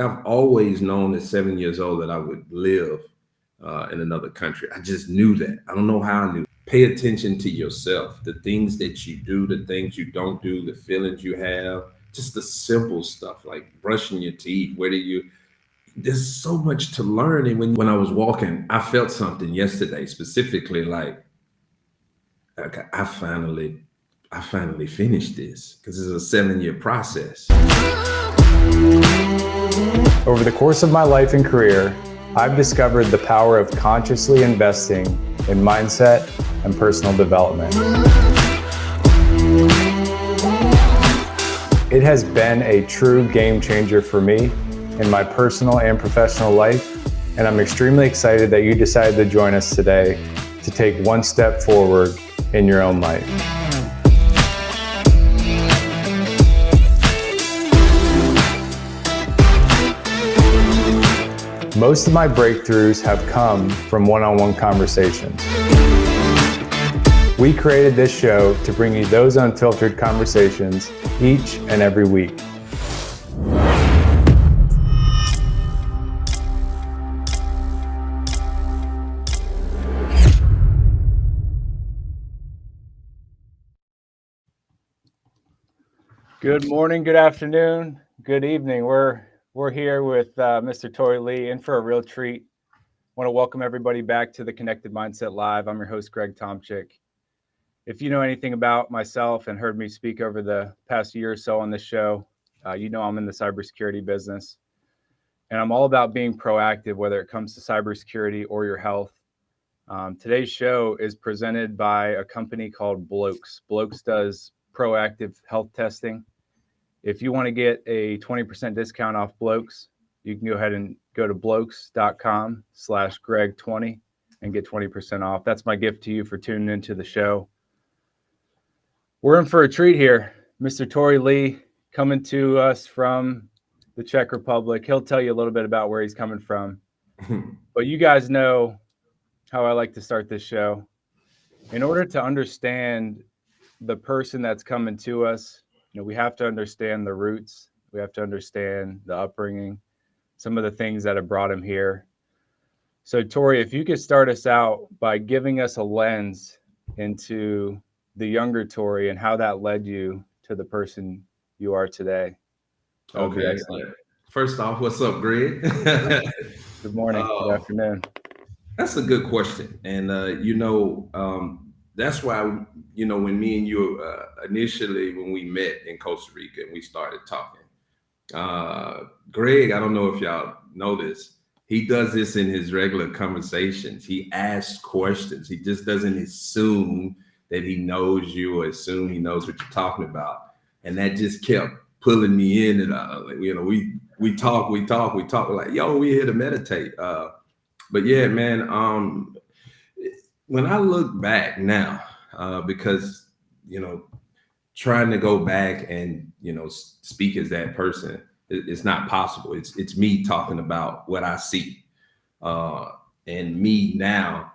I've always known at 7 years old that I would live in another country. I just knew that. I don't know how I knew. Pay attention to yourself, the things that you do, the things you don't do, the feelings you have, just the simple stuff like brushing your teeth. Where do you? There's so much to learn. And when I was walking, I felt something yesterday, specifically like, okay, I finally finished this because it's a 7 year process. Over the course of my life and career, I've discovered the power of consciously investing in mindset and personal development. It has been a true game changer for me in my personal and professional life, and I'm extremely excited that you decided to join us today to take one step forward in your own life. Most of my breakthroughs have come from one-on-one conversations. We created this show to bring you those unfiltered conversations each and every week. Good morning, good afternoon, good evening. We're here with Mr. Torrey Lee in for a real treat. I want to welcome everybody back to the Connected Mindset Live. I'm your host, Greg Tomczyk. If you know anything about myself and heard me speak over the past year or so on this show, you know I'm in the cybersecurity business. And I'm all about being proactive, whether it comes to cybersecurity or your health. Today's show is presented by a company called Blokes. Blokes does proactive health testing. If you want to get a 20% discount off Blokes, you can go ahead and go to blokes.com/Greg20 and get 20% off. That's my gift to you for tuning into the show. We're in for a treat here. Mr. Torrey Lee coming to us from the Czech Republic. He'll tell you a little bit about where he's coming from. But you guys know how I like to start this show. In order to understand the person that's coming to us, we have to understand the roots. We have to understand the upbringing, some of the things that have brought him here. So, Torrey, if you could start us out by giving us a lens into the younger Torrey and how that led you to the person you are today. Okay, excellent. First off, what's up, Greg? Good morning. Good afternoon. That's a good question. And, that's why, when me and you initially, when we met in Costa Rica and we started talking, Greg, I don't know if y'all know this, he does this in his regular conversations. He asks questions. He just doesn't assume that he knows you or assume he knows what you're talking about. And that just kept pulling me in. And, we talk. We're like, yo, we're here to meditate. But yeah, man, when I look back now, because, trying to go back and, speak as that person, it's not possible. It's me talking about what I see. And me now,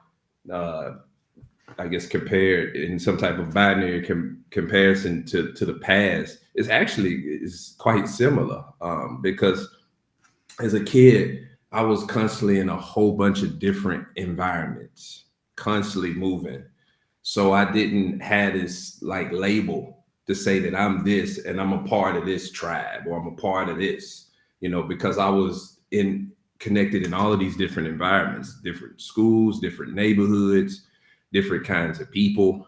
I guess compared in some type of binary comparison to the past, is quite similar. Because as a kid, I was constantly in a whole bunch of different environments, constantly moving. So I didn't have this like label to say that I'm this and I'm a part of this tribe or I'm a part of this, because I was connected in all of these different environments, different schools, different neighborhoods, different kinds of people,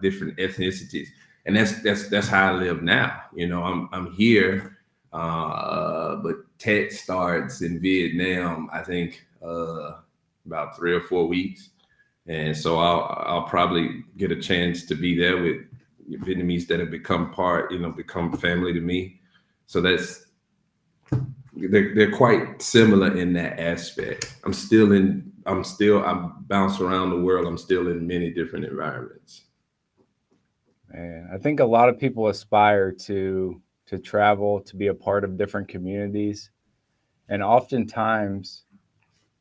different ethnicities. And that's how I live now. I'm here, but tech starts in Vietnam, I think, about 3 or 4 weeks. And so I'll probably get a chance to be there with Vietnamese that have become become family to me. So they're quite similar in that aspect. I bounce around the world. I'm still in many different environments. Man, I think a lot of people aspire to travel, to be a part of different communities. And oftentimes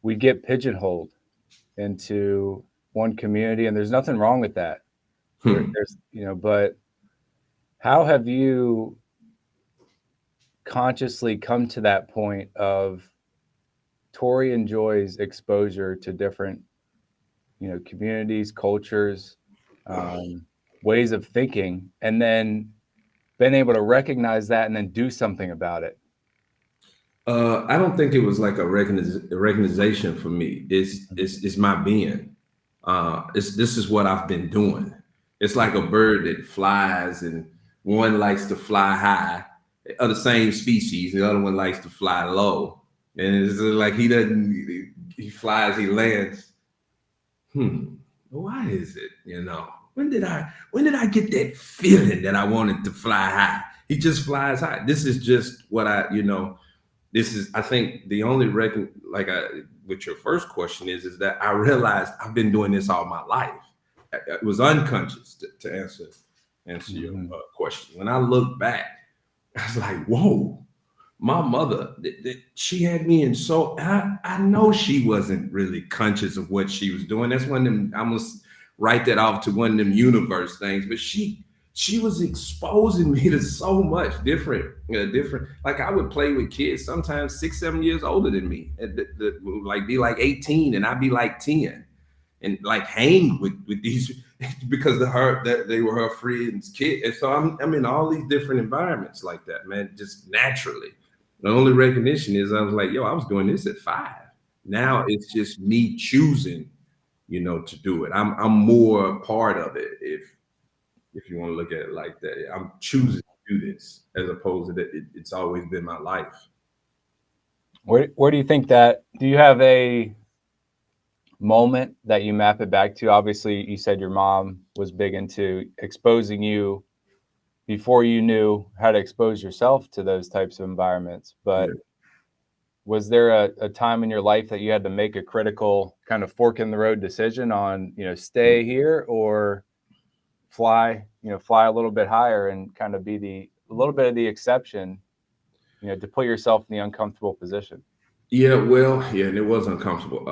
we get pigeonholed into one community, and there's nothing wrong with that. But how have you consciously come to that point of Torrey enjoys exposure to different, communities, cultures, ways of thinking, and then been able to recognize that and then do something about it? I don't think it was like a recognition for me. It's my being. This is what I've been doing. It's like a bird that flies, and one likes to fly high, of the same species. The other one likes to fly low, and it's like he doesn't. He flies, he lands. Why is it? When did I get that feeling that I wanted to fly high? He just flies high. This is just what this is, I think, the only with your first question is that I realized I've been doing this all my life. It was unconscious to answer your question. When I look back, I was like, whoa, my mother, she had me in, so I know she wasn't really conscious of what she was doing. That's one of them, I must write that off to one of them universe things, but she was exposing me to so much different. Like I would play with kids sometimes 6, 7 years older than me, like be like 18 and I'd be like 10, and like hang with these because they were her friends' kids. And so I'm in all these different environments like that, man, just naturally. The only recognition is I was like, yo, I was doing this at 5. Now it's just me choosing, to do it. I'm more a part of it, if you want to look at it like that. I'm choosing to do this as opposed to that it's always been my life. Where do you think that, do you have a moment that you map it back to? Obviously, you said your mom was big into exposing you before you knew how to expose yourself to those types of environments. But was there a time in your life that you had to make a critical kind of fork in the road decision on, stay here or fly a little bit higher and kind of be a little bit of the exception, to put yourself in the uncomfortable position? Yeah, well, yeah, and it was uncomfortable.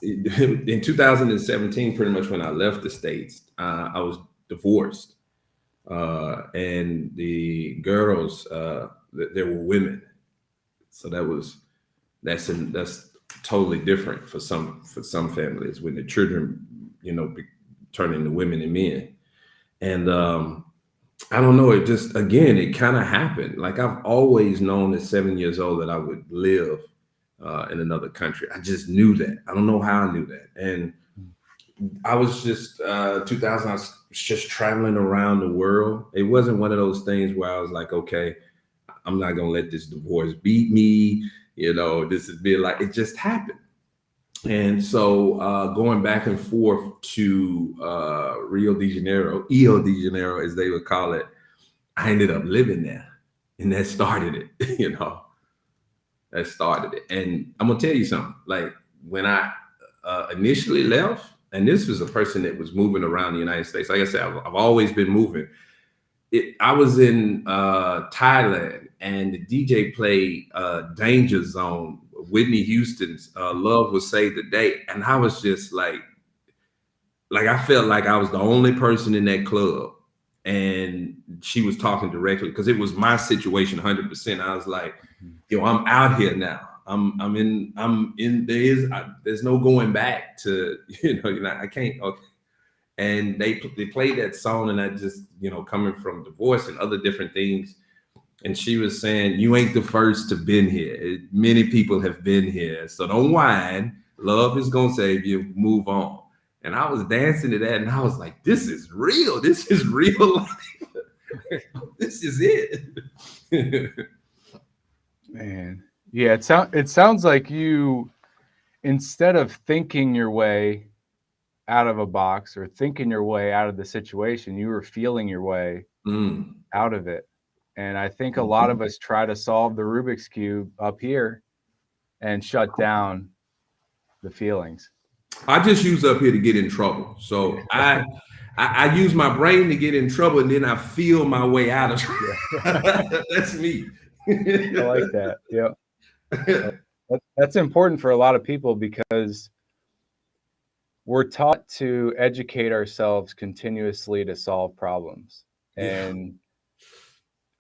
In 2017, pretty much when I left the States, I was divorced, and the girls, there were women, so that's totally different for some families when the children, turn into women and men, and I don't know. It just, again, it kind of happened. Like I've always known at 7 years old that I would live in another country. I just knew that. I don't know how I knew that. And I was just 2000. I was just traveling around the world. It wasn't one of those things where I was like, okay, I'm not gonna let this divorce beat me. This has been like, it just happened. And so going back and forth to Rio de Janeiro, as they would call it, I ended up living there. And that started it, that started it. And I'm going to tell you something, like when I initially left, and this was a person that was moving around the United States. Like I said, I've always been moving. I was in Thailand, and the DJ played Danger Zone, Whitney Houston's Love Will Save the Day. And I was just like I felt like I was the only person in that club. And she was talking directly because it was my situation 100%. I was like, yo, I'm out here now. There's no going back to, I can't. Okay. And they played that song, and I just, coming from divorce and other different things. And she was saying, you ain't the first to been here. Many people have been here. So don't whine. Love is going to save you. Move on. And I was dancing to that, and I was like, this is real. This is real life. This is it. Man. Yeah, it sounds like you, instead of thinking your way out of a box or thinking your way out of the situation, you were feeling your way out of it. And I think a lot of us try to solve the Rubik's Cube up here and shut down the feelings. I just use up here to get in trouble. So I use my brain to get in trouble, and then I feel my way out of trouble. Yeah. That's me. I like that. Yeah. That's important for a lot of people because we're taught to educate ourselves continuously to solve problems. And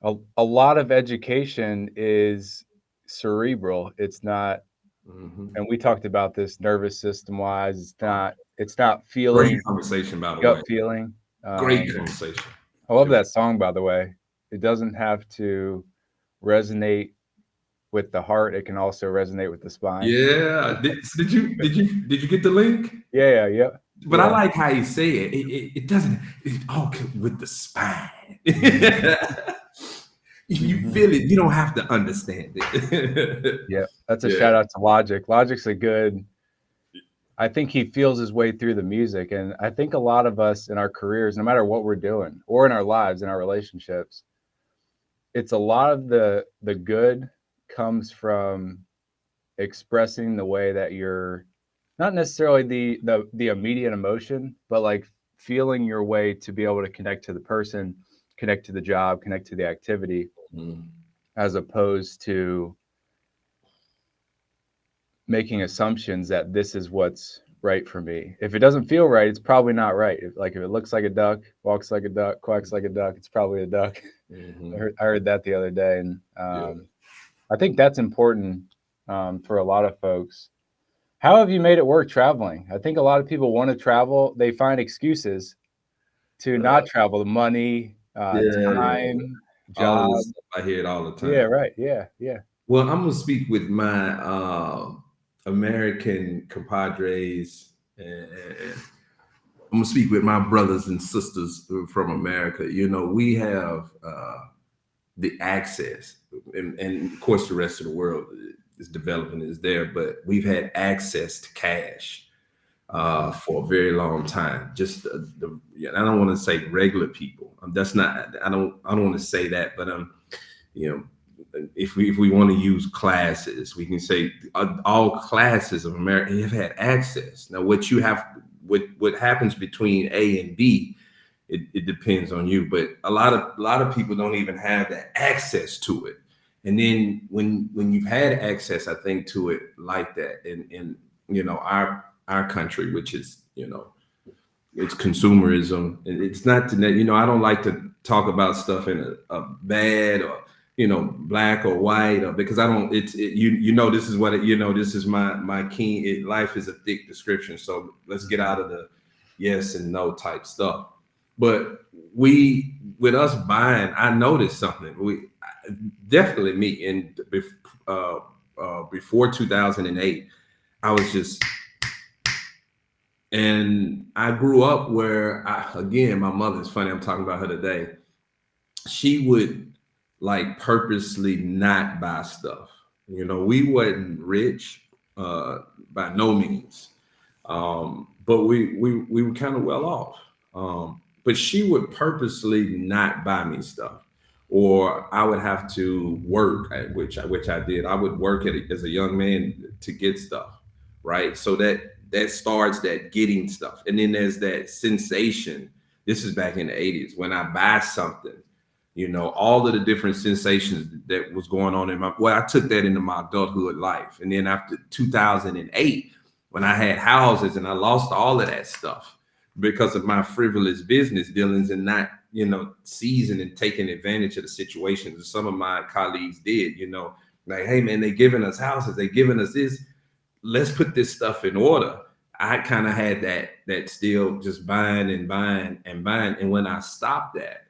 a lot of education is cerebral. It's not, and we talked about this nervous system wise. It's not Great feeling, conversation, by the way. gut feeling. Great conversation. I love that song, by the way. It doesn't have to resonate with the heart. It can also resonate with the spine. Yeah. Did you get the link? Yeah. But I like how you say it. It doesn't. It all with the spine. If you feel it, you don't have to understand it. Yeah, that's a shout out to Logic. Logic's a good. I think he feels his way through the music, and I think a lot of us in our careers, no matter what we're doing, or in our lives, in our relationships, it's a lot of the good comes from expressing the way that you're not necessarily the immediate emotion, but like feeling your way to be able to connect to the person, connect to the job, connect to the activity, as opposed to making assumptions that this is what's right for me. If it doesn't feel right, it's probably not right. If it looks like a duck, walks like a duck, quacks like a duck, it's probably a duck. I heard that the other day, and I think that's important for a lot of folks. How have you made it work traveling? I think a lot of people want to travel. They find excuses to not travel. The money, time, job. All this stuff, I hear it all the time. Yeah, right. Yeah. Well, I'm gonna speak with my American compadres, and I'm gonna speak with my brothers and sisters from America. You know, we have the access, and of course, the rest of the world is developing is there, but we've had access to cash for a very long time. Just I don't want to say regular people. That's not. I don't want to say that, but you know. If we want to use classes, we can say all classes of America have had access. Now, what happens between A and B, it depends on you. But a lot of people don't even have that access to it. And then when you've had access, I think, to it like that, in our country, which is it's consumerism, and it's not to I don't like to talk about stuff in a bad or black or white, or because I don't. This is what this is my key. Life is a thick description, so let's get out of the yes and no type stuff. But with us buying, I noticed something. Definitely me, and before 2008, I was just. And I grew up where, my mother's funny. I'm talking about her today. She would purposely not buy stuff. We wasn't rich by no means, but we were kind of well off. But she would purposely not buy me stuff, or I would have to work, which I did. I would work as a young man to get stuff, right? So that starts that getting stuff, and then there's that sensation. This is back in the 80s when I buy something. All of the different sensations that was going on I took that into my adulthood life. And then after 2008, when I had houses and I lost all of that stuff because of my frivolous business dealings and not, seizing and taking advantage of the situations that some of my colleagues did, like, hey man, they giving us houses, they giving us this, let's put this stuff in order. I kind of had that still just buying and buying and buying. And when I stopped that,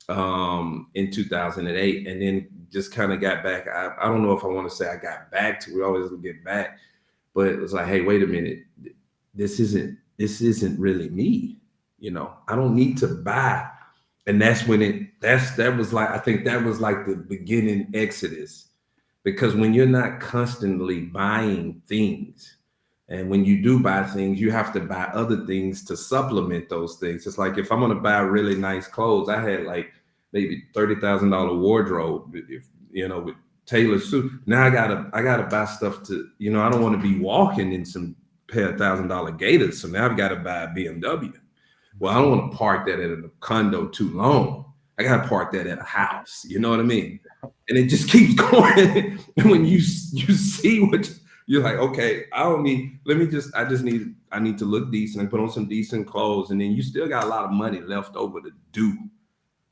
in 2008, and then just kind of got back. I don't know if I want to say I got back to. We always get back, but it was like, hey, wait a minute, this isn't really me. I don't need to buy, and that's when that was like, I think that was like the beginning exodus, because when you're not constantly buying things. And when you do buy things, you have to buy other things to supplement those things. It's like if I'm going to buy really nice clothes, I had like maybe $30,000 wardrobe, with tailored suit. Now I gotta buy stuff to, I don't want to be walking in some pair of $1,000 Gators. So now I've got to buy a BMW. Well, I don't want to park that at a condo too long. I got to park that at a house. You know what I mean? And it just keeps going. And when you see what you're like, okay, I need to look decent and put on some decent clothes. And then you still got a lot of money left over to do,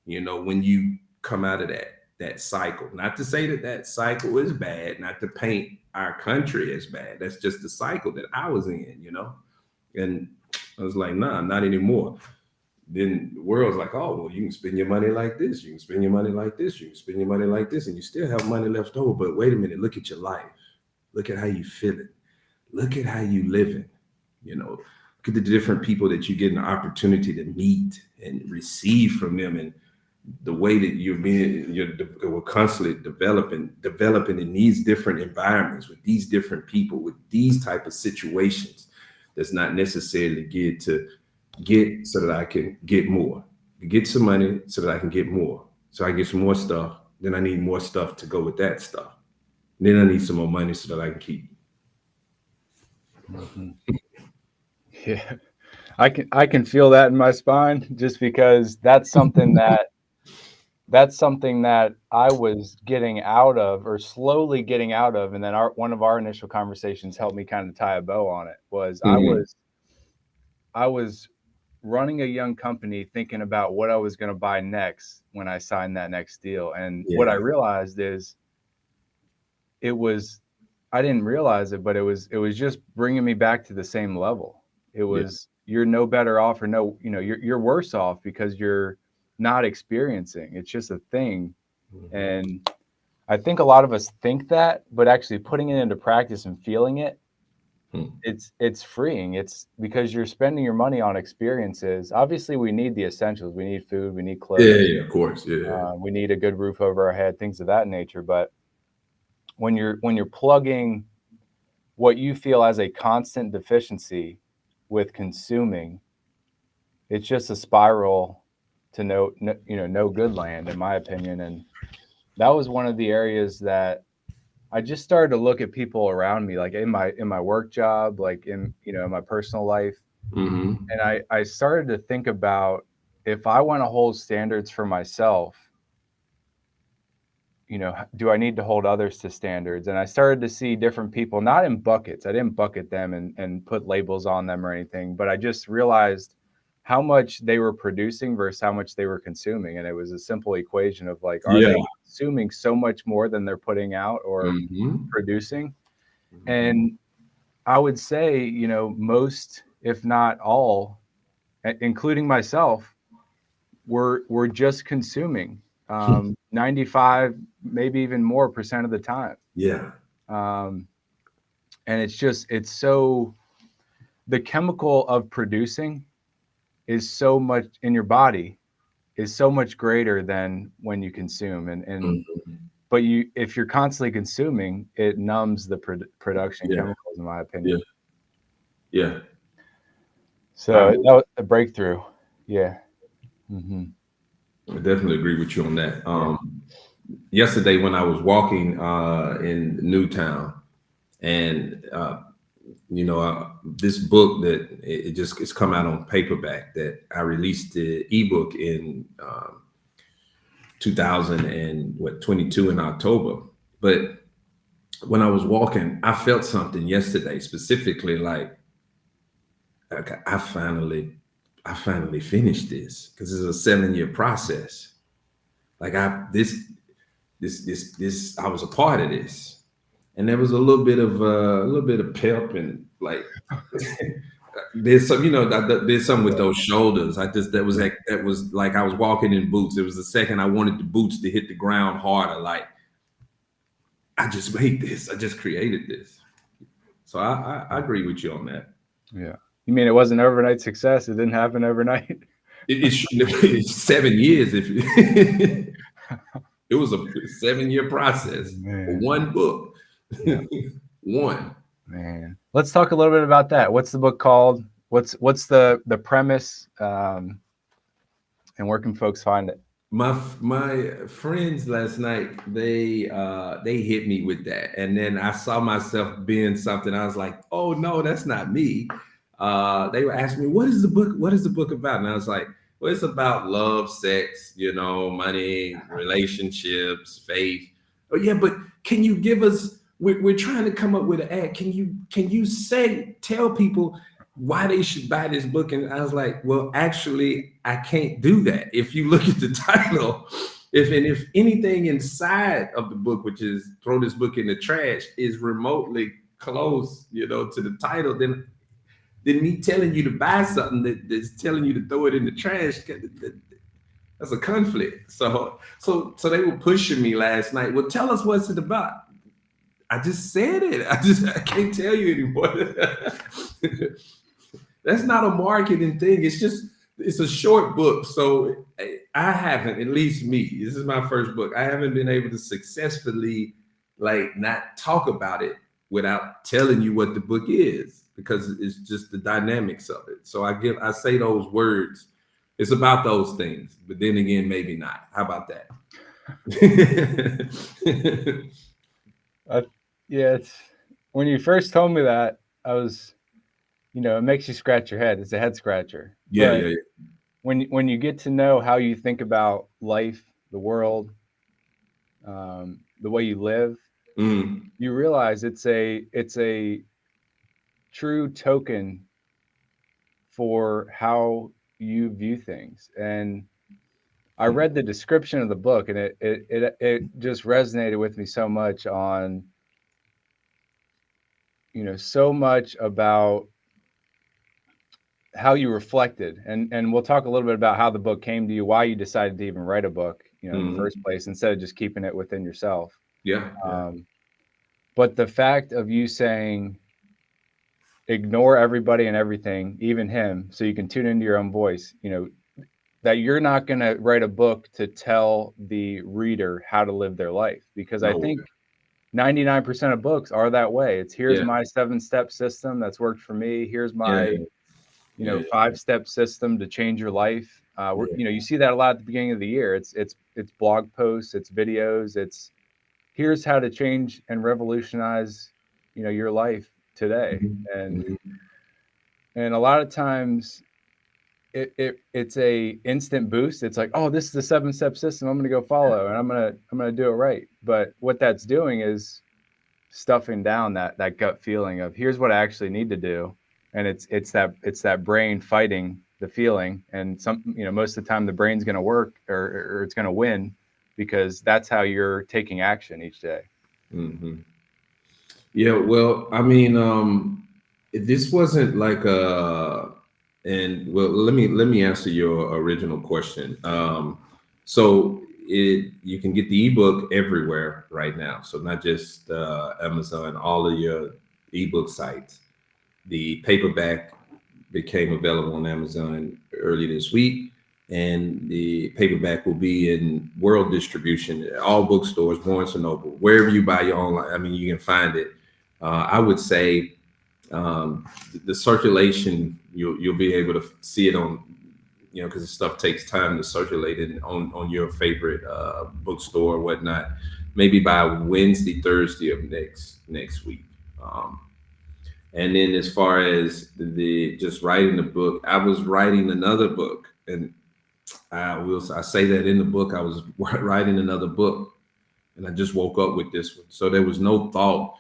when you come out of that. that cycle. Not to say that that cycle is bad, not to paint our country as bad. That's just the cycle that I was in, you know? And I was like, nah, not anymore. Then the world's like, oh, well, you can spend your money like this. You can spend your money like this. You can spend your money like this. And you still have money left over. But wait a minute, look at your life. Look at how you feeling. Look at how you living. You know, look at the different people that you get an opportunity to meet and receive from them, and the way that we're constantly developing in these different environments with these different people with these type of situations. That's not necessarily geared to get so that I can get more, get some money so that I can get more. So I get some more stuff. Then I need more stuff to go with that stuff. Then I need some more money so that I can keep. Mm-hmm. Yeah, I can feel that in my spine, just because that's something that I was getting out of, or slowly getting out of. And then one of our initial conversations helped me kind of tie a bow on it. Was Mm-hmm. I was running a young company, thinking about what I was going to buy next when I signed that next deal. And what I realized is I didn't realize it, but it was just bringing me back to the same level. It was, you're no better off, or you're worse off because you're not experiencing. It's just a thing. Mm-hmm. And I think a lot of us think that, but actually putting it into practice and feeling it, it's freeing. It's because you're spending your money on experiences. Obviously, we need the essentials. We need food. We need clothes. Yeah, of course. Yeah. We need a good roof over our head, things of that nature. But when you're plugging what you feel as a constant deficiency with consuming, it's just a spiral to no good land, in my opinion. And that was one of the areas that I just started to look at people around me, like in my work job, like in my personal life. Mm-hmm. And I started to think about, if I want to hold standards for myself, do I need to hold others to standards? And I started to see different people, not in buckets. I didn't bucket them and put labels on them or anything, but I just realized how much they were producing versus how much they were consuming. And it was a simple equation of like, are they consuming so much more than they're putting out or producing? Mm-hmm. And I would say, most, if not all, including myself, we're just consuming 95, maybe even more % of the time. Yeah. And it's so, the chemical of producing is so much in your body, is so much greater than when you consume. And but if you're constantly consuming, it numbs the production chemicals, in my opinion. Yeah. So that was a breakthrough. Yeah. Mm-hmm. I definitely agree with you on that. Yesterday when I was walking in Newtown, and this book that it's come out on paperback, that I released the ebook in 2022 in October. But when I was walking, I felt something yesterday, specifically like I finally finished this, because it's a 7-year process. Like I was a part of this, and there was a little bit of pep, and like there's some, there's something with those shoulders. That was like I was walking in boots. It was the second I wanted the boots to hit the ground harder. Like, I just made this. I just created this. So I agree with you on that. Yeah. You mean it wasn't overnight success? It didn't happen overnight? It's 7 years. It was a 7-year process for one book. Yeah. One. Man, let's talk a little bit about that. What's the book called? What's the premise? And where can folks find it? My friends last night, they hit me with that, and then I saw myself being something. I was like, oh no, that's not me. They were asking me, what is the book about? And I was like, well, it's about love, sex, money, relationships, faith. Oh yeah, but can you give us? We're trying to come up with an ad. Can you tell people why they should buy this book? And I was like, well, actually, I can't do that. If you look at the title, If anything inside of the book, which is throw this book in the trash, is remotely close, to the title, then me telling you to buy something that's telling you to throw it in the trash, that's a conflict. So they were pushing me last night. Well, tell us what's it about. I just said it. I can't tell you anymore. That's not a marketing thing. It's a short book. So I haven't, at least me, this is my first book. I haven't been able to successfully not talk about it without telling you what the book is, because it's just the dynamics of it. So I say those words. It's about those things, but then again, maybe not. How about that? Yeah, it's when you first told me that, I was, it makes you scratch your head. It's a head scratcher. Yeah, but yeah. When you get to know how you think about life, the world, the way you live, you realize it's a true token for how you view things. And I read the description of the book, and it just resonated with me so much on, so much about how you reflected. And we'll talk a little bit about how the book came to you, why you decided to even write a book, in the first place, instead of just keeping it within yourself. Yeah. But the fact of you saying, ignore everybody and everything, even him, so you can tune into your own voice, that you're not going to write a book to tell the reader how to live their life, because I think 99% of books are that way. It's here's my 7-step system that's worked for me. Here's my, 5-step system to change your life. You see that a lot at the beginning of the year. It's blog posts, it's videos, it's here's how to change and revolutionize, your life today. And a lot of times it's a instant boost. It's like, oh, this is the 7-step system I'm going to go follow, and I'm going to do it right. But what that's doing is stuffing down that gut feeling of here's what I actually need to do. And it's that brain fighting the feeling. And most of the time the brain's going to work or it's going to win, because that's how you're taking action each day. Yeah. Well, I mean, this wasn't like let me answer your original question. So you can get the ebook everywhere right now. So not just Amazon, all of your ebook sites. The paperback became available on Amazon early this week, and the paperback will be in world distribution, all bookstores, Barnes and Noble, wherever you buy your online. I mean, you can find it. I would say the circulation, you'll be able to see it on, because the stuff takes time to circulate it on your favorite bookstore or whatnot, maybe by Wednesday, Thursday of next week. And then as far as the just writing the book, I was writing another book, and I say that in the book, I was writing another book, and I just woke up with this one. So there was no thought,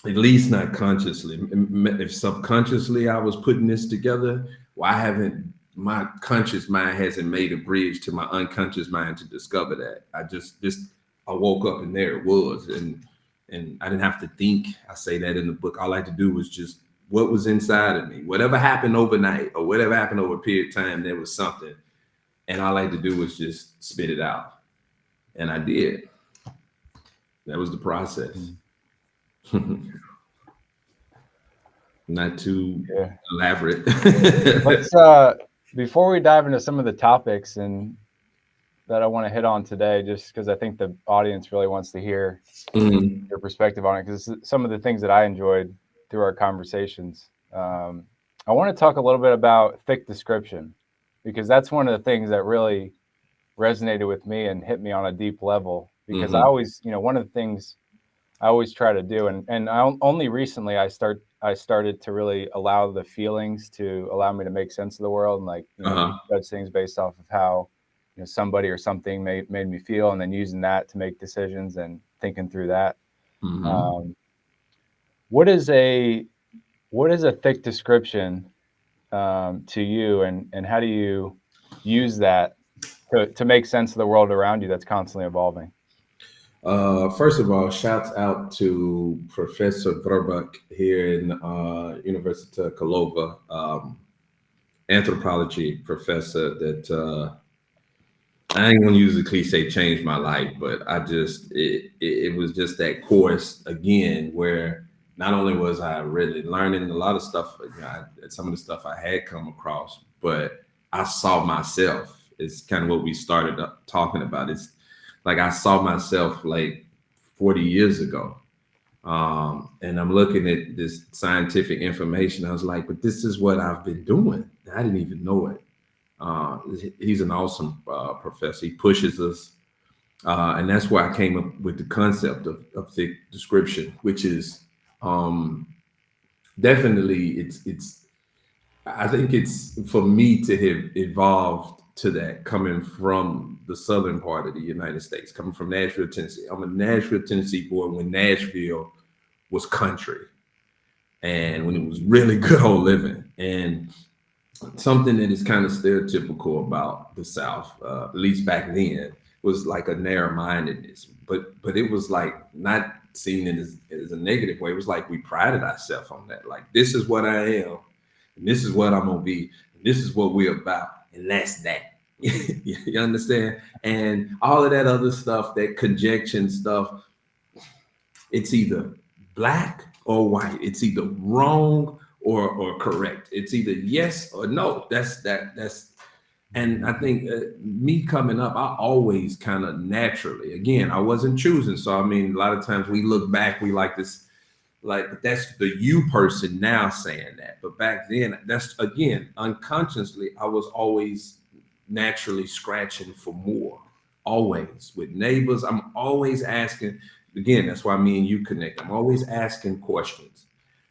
at least not consciously. If subconsciously I was putting this together, my conscious mind hasn't made a bridge to my unconscious mind to discover that. I woke up and there it was. And I didn't have to think. I say that in the book. All I had to do was just what was inside of me. Whatever happened overnight or whatever happened over a period of time, there was something. And all I had to do was just spit it out. And I did. That was the process. Not too elaborate. Let's before we dive into some of the topics and that I want to hit on today, just because I think the audience really wants to hear your perspective on it, because some of the things that I enjoyed through our conversations. I want to talk a little bit about thick description, because that's one of the things that really resonated with me and hit me on a deep level, because I always, one of the things I always try to do, and only recently I started to really allow the feelings to allow me to make sense of the world, and judge things based off of how somebody or something made me feel, and then using that to make decisions and thinking through that. What is a thick description to you, and how do you use that to make sense of the world around you that's constantly evolving? First of all, shouts out to Professor Verbuck here in University of Kalova, anthropology professor that I ain't gonna use the cliche changed my life, but it was just that course again where not only was I really learning a lot of stuff, some of the stuff I had come across, but I saw myself. It's kind of what we started up talking about. It's like I saw myself like 40 years ago. And I'm looking at this scientific information. I was like, but this is what I've been doing. I didn't even know it. He's an awesome professor. He pushes us. And that's where I came up with the concept of thick description, which is definitely I think it's for me to have evolved to that coming from the southern part of the United States, coming from Nashville, Tennessee. I'm a Nashville, Tennessee boy when Nashville was country and when it was really good old living. And something that is kind of stereotypical about the South, at least back then, was like a narrow-mindedness. But it was like not seen it as a negative way. It was like we prided ourselves on that. Like, this is what I am, and this is what I'm gonna be, and this is what we're about, and that's that. You understand? And all of that other stuff, that conjunction stuff, it's either black or white. It's either wrong or correct. It's either yes or no. That's and I think me coming up, I always kind of naturally, again, I wasn't choosing. So I mean, a lot of times we look back, we like this, like that's the you person now saying that. But back then, that's again, unconsciously, I was always naturally scratching for more. Always with neighbors, I'm always asking. Again, that's why me and you connect. I'm always asking questions.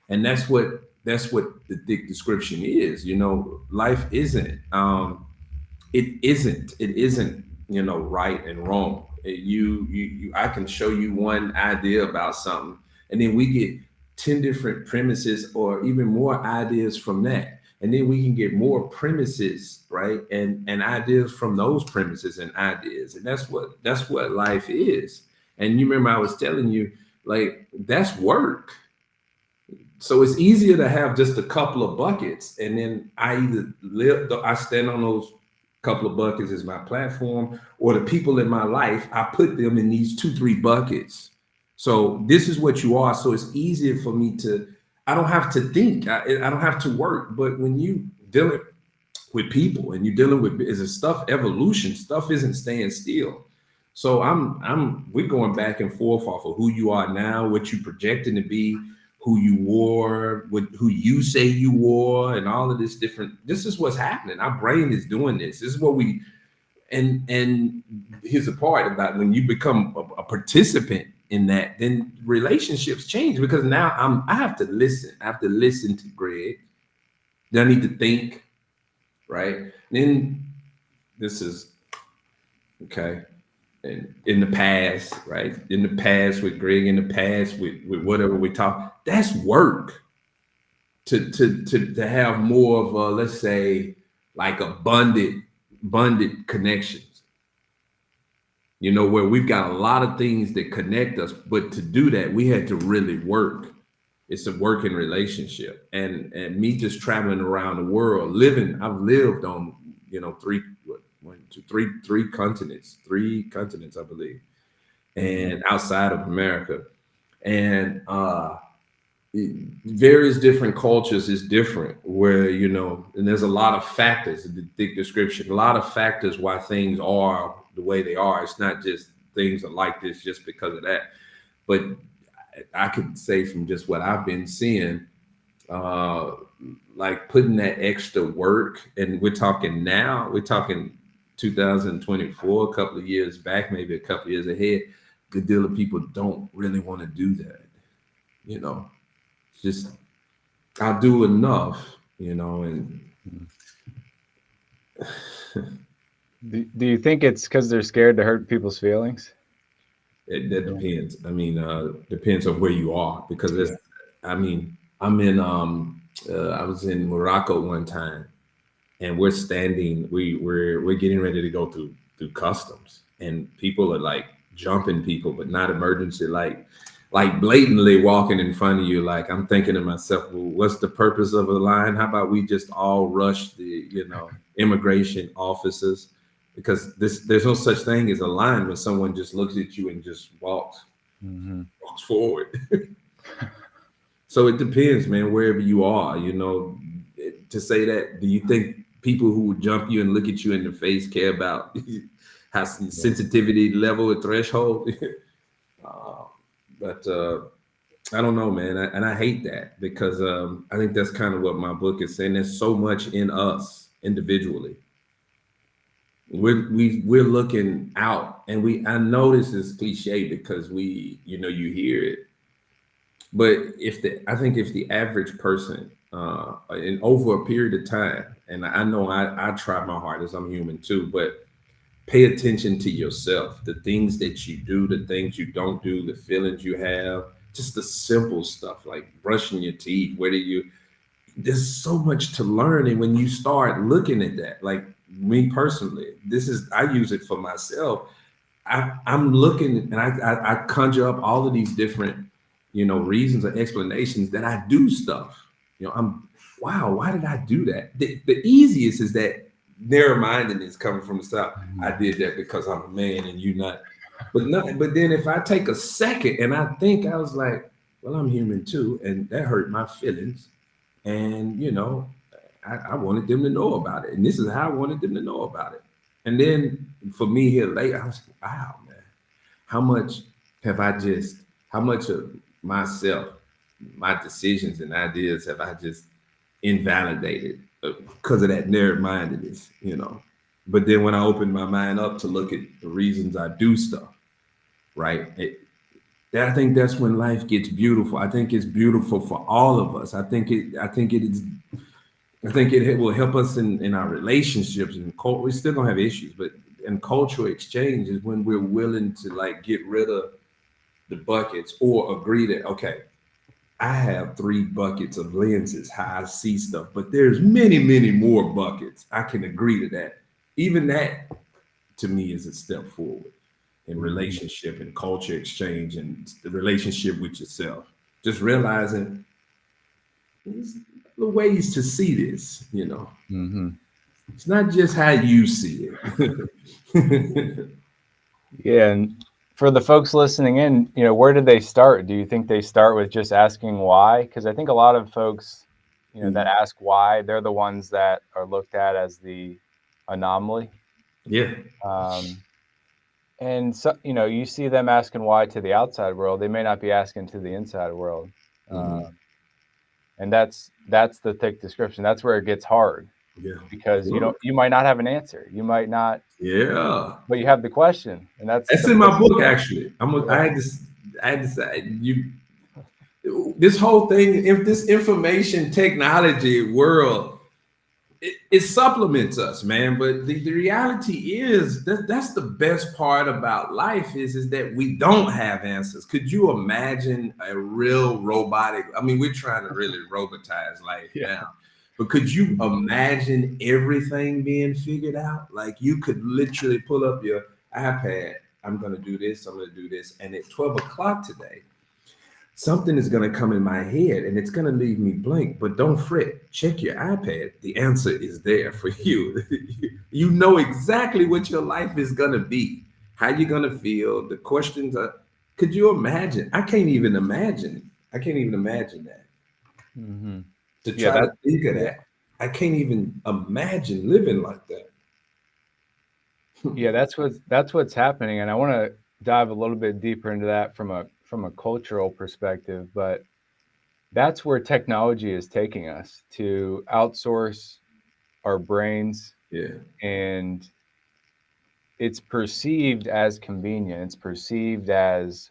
And that's what the thick description is. You know, life isn't it isn't, you know, right and wrong. I can show you one idea about something and then we get 10 different premises or even more ideas from that, and then we can get more premises, right, and ideas from those premises and ideas. And that's what life is. And you remember I was telling you, like, that's work. So it's easier to have just a couple of buckets, and then I stand on those couple of buckets as my platform, or the people in my life, I put them in these 2, 3 buckets. So this is what you are. So it's easier for me I don't have to think. I don't have to work. But when you dealing with people and you're dealing with is a stuff evolution, stuff isn't staying still. So we're going back and forth off of who you are now, what you projecting to be, who you wore, who you say you wore, and all of this different. This is what's happening. Our brain is doing this. This is what we. And here's the part about when you become a participant in that, then relationships change, because now I have to listen. I have to listen to Greg. Then I need to think, right? Then this is okay. And in the past, right? In the past with Greg, in the past with whatever we talk, that's work. To have more of a, let's say, like abundant connections. You know, where we've got a lot of things that connect us, but to do that, we had to really work. It's a working relationship. And me just traveling around the world, I've lived on, you know, three continents, I believe, and outside of America. And various different cultures is different, where, you know, and there's a lot of factors in the thick description, a lot of factors why things are the way they are. It's not just things are like this just because of that. But I could say from just what I've been seeing, like putting that extra work, and we're talking 2024, a couple of years back, maybe a couple of years ahead, good deal of people don't really want to do that. You know, just I'll do enough, you know. And Do you think it's because they're scared to hurt people's feelings? That depends. I mean, depends on where you are, because I mean, I'm in I was in Morocco one time, and we're standing. We're getting ready to go through customs, and people are like jumping people, but not emergency, like blatantly walking in front of you. Like I'm thinking to myself, well, what's the purpose of a line? How about we just all rush the immigration officers? Because there's no such thing as a line when someone just looks at you and just walks forward. So it depends, man, wherever you are, to say that, do you think people who would jump you and look at you in the face care about how sensitivity level or threshold? uh, but I don't know, man. And I hate that because I think that's kind of what my book is saying. There's so much in us individually. We're looking out, and I know this is cliche because you hear it. But I think if the average person, in over a period of time, and I know I try my hardest, I'm human too, but pay attention to yourself, the things that you do, the things you don't do, the feelings you have, just the simple stuff like brushing your teeth. There's so much to learn. And when you start looking at that, like me personally, I use it for myself. I'm looking and I conjure up all of these different, reasons or explanations that I do stuff. Wow, why did I do that? The easiest is that narrow-mindedness coming from the South. I did that because I'm a man and you not. But then if I take a second and I think, I was like, well, I'm human too, and that hurt my feelings. And I wanted them to know about it. And this is how I wanted them to know about it. And then for me here later, I was like, wow, man, how much how much of myself, my decisions and ideas have I just invalidated because of that narrow-mindedness? But then when I open my mind up to look at the reasons I do stuff, right? I think that's when life gets beautiful. I think it's beautiful for all of us. I think it will help us in our relationships, and we still gonna have issues, but in cultural exchange is when we're willing to like get rid of the buckets or agree that, okay, I have 3 buckets of lenses how I see stuff, but there's many, many more buckets. I can agree to that. Even that to me is a step forward in relationship and culture exchange and the relationship with yourself. Just realizing there's the ways to see this. It's not just how you see it. Yeah, and for the folks listening in, where did they start? Do you think they start with just asking why? Because I think a lot of folks, that ask why, they're the ones that are looked at as the anomaly. Yeah. And so, you see them asking why to the outside world. They may not be asking to the inside world. And that's the thick description. That's where it gets hard. Yeah. Because you might not have an answer. You might not. Yeah. But you have the question, and that's in my book actually. I had to say this whole thing. If this information technology world, it supplements us, man. But the reality is that's the best part about life is that we don't have answers. Could you imagine a real robotic? I mean, we're trying to really robotize life now. But could you imagine everything being figured out? Like you could literally pull up your iPad. I'm going to do this. I'm going to do this. And at 12 o'clock today, something is going to come in my head and it's going to leave me blank. But don't fret. Check your iPad. The answer is there for you. You know exactly what your life is going to be, how you're going to feel. The questions are, could you imagine? I can't even imagine that. To try to think of that. I can't even imagine living like that. Yeah, that's what's happening. And I want to dive a little bit deeper into that from a cultural perspective, but that's where technology is taking us, to outsource our brains. Yeah. And it's perceived as convenient. It's perceived as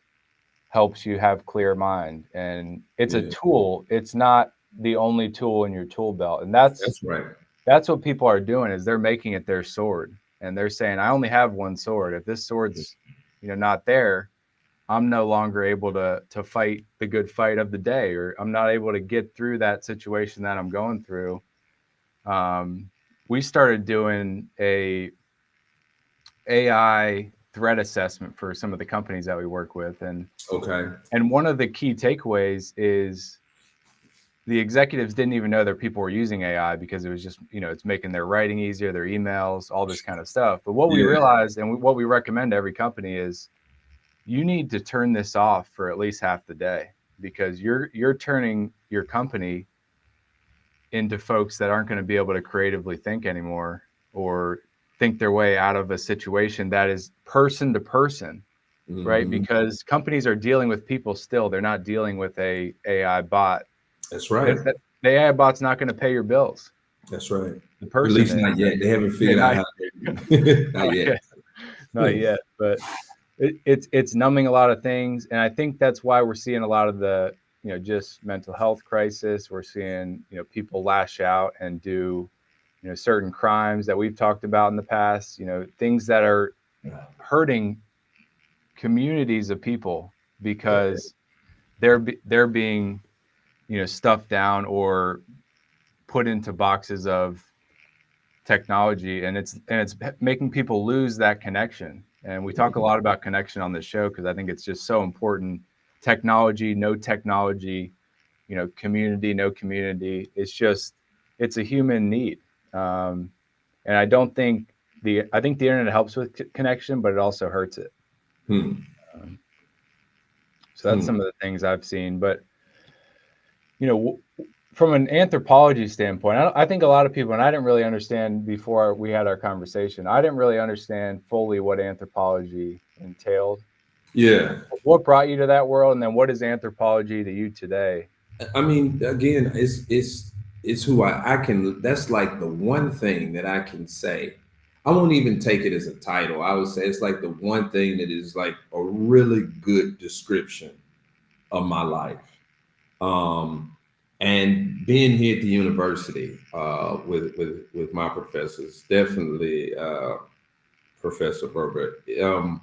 helps you have clear mind. And it's a tool. It's not the only tool in your tool belt. And That's right. That's what people are doing, is they're making it their sword. And they're saying, I only have one sword. If this sword's, not there, I'm no longer able to fight the good fight of the day, or I'm not able to get through that situation that I'm going through. we started doing a AI threat assessment for some of the companies that we work with, and Okay. one of the key takeaways is the executives didn't even know that people were using AI because it was just, it's making their writing easier, their emails, all this kind of stuff. But what we Yeah. realized, and what we recommend to every company, is you need to turn this off for at least half the day, because you're turning your company into folks that aren't going to be able to creatively think anymore, or think their way out of a situation that is person to person, right? Mm-hmm. Because companies are dealing with people still. They're not dealing with a AI bot. That's right. The AI bot's not going to pay your bills. That's right. The At person least is. not yet. They haven't Yeah, figured out how to. Not yet. not yet. But it's numbing a lot of things, and I think that's why we're seeing a lot of the just mental health crisis. We're seeing people lash out and do certain crimes that we've talked about in the past. Things that are hurting communities of people because they're being stuffed down or put into boxes of technology, and it's making people lose that connection. And we talk a lot about connection on this show because I think it's just so important. Technology, no technology, community, no community. It's a human need. And I don't think I think the internet helps with connection, but it also hurts it. Hmm. So that's some of the things I've seen. But from an anthropology standpoint, I think a lot of people, and I didn't really understand before we had our conversation, I didn't really understand fully what anthropology entailed. Yeah. What brought you to that world, and then what is anthropology to you today? I mean, again, it's who I can. That's like the one thing that I can say. I won't even take it as a title. I would say it's like the one thing that is like a really good description of my life. Um, and being here at the university with my professors, definitely Professor Berber. The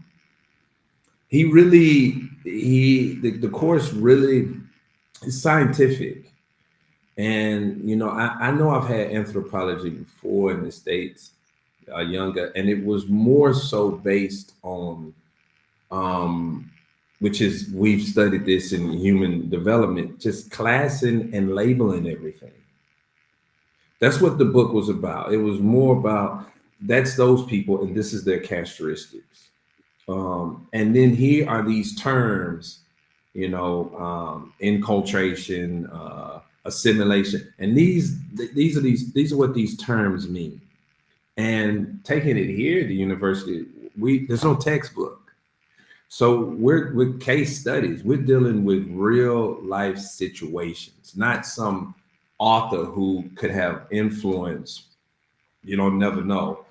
course really is scientific. And I know I've had anthropology before in the States, younger, and it was more so based on, which is we've studied this in human development, just classing and labeling everything. That's what the book was about. It was more about that's those people, and this is their characteristics. And then here are these terms, enculturation, assimilation, and these are what these terms mean. And taking it here at the university, there's no textbook, so we're with case studies. We're dealing with real life situations, not some author who could have influence. You don't never know.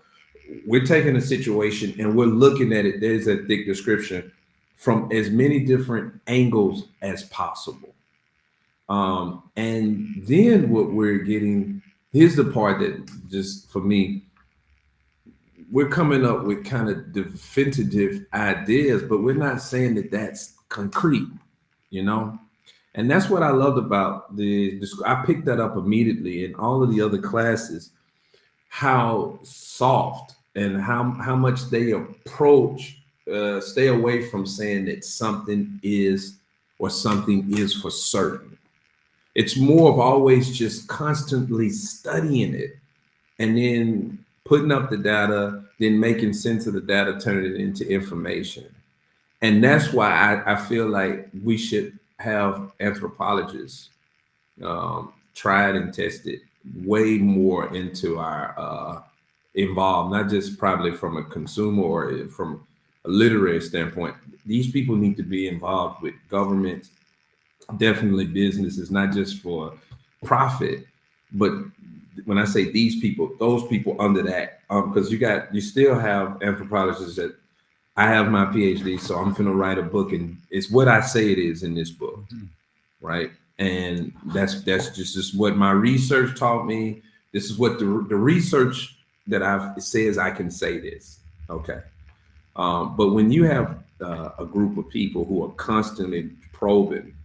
We're taking a situation and we're looking at it. There's a thick description from as many different angles as possible. And then what we're getting, here's the part that just for me, we're coming up with kind of definitive ideas, but we're not saying that that's concrete, you know? And that's what I loved about I picked that up immediately in all of the other classes, how soft and how much they approach, stay away from saying that something is or something is for certain. It's more of always just constantly studying it and then putting up the data, then making sense of the data, turning it into information. And that's why I feel like we should have anthropologists, tried and tested, way more into our involved, not just probably from a consumer or from a literary standpoint. These people need to be involved with government, definitely businesses, not just for profit, but when I say these people, those people under that, because you still have anthropologists that I have my PhD, so I'm going to write a book, and it's what I say it is in this book, right? And that's just what my research taught me. This is what the research that I've says I can say this, okay? But when you have a group of people who are constantly probing,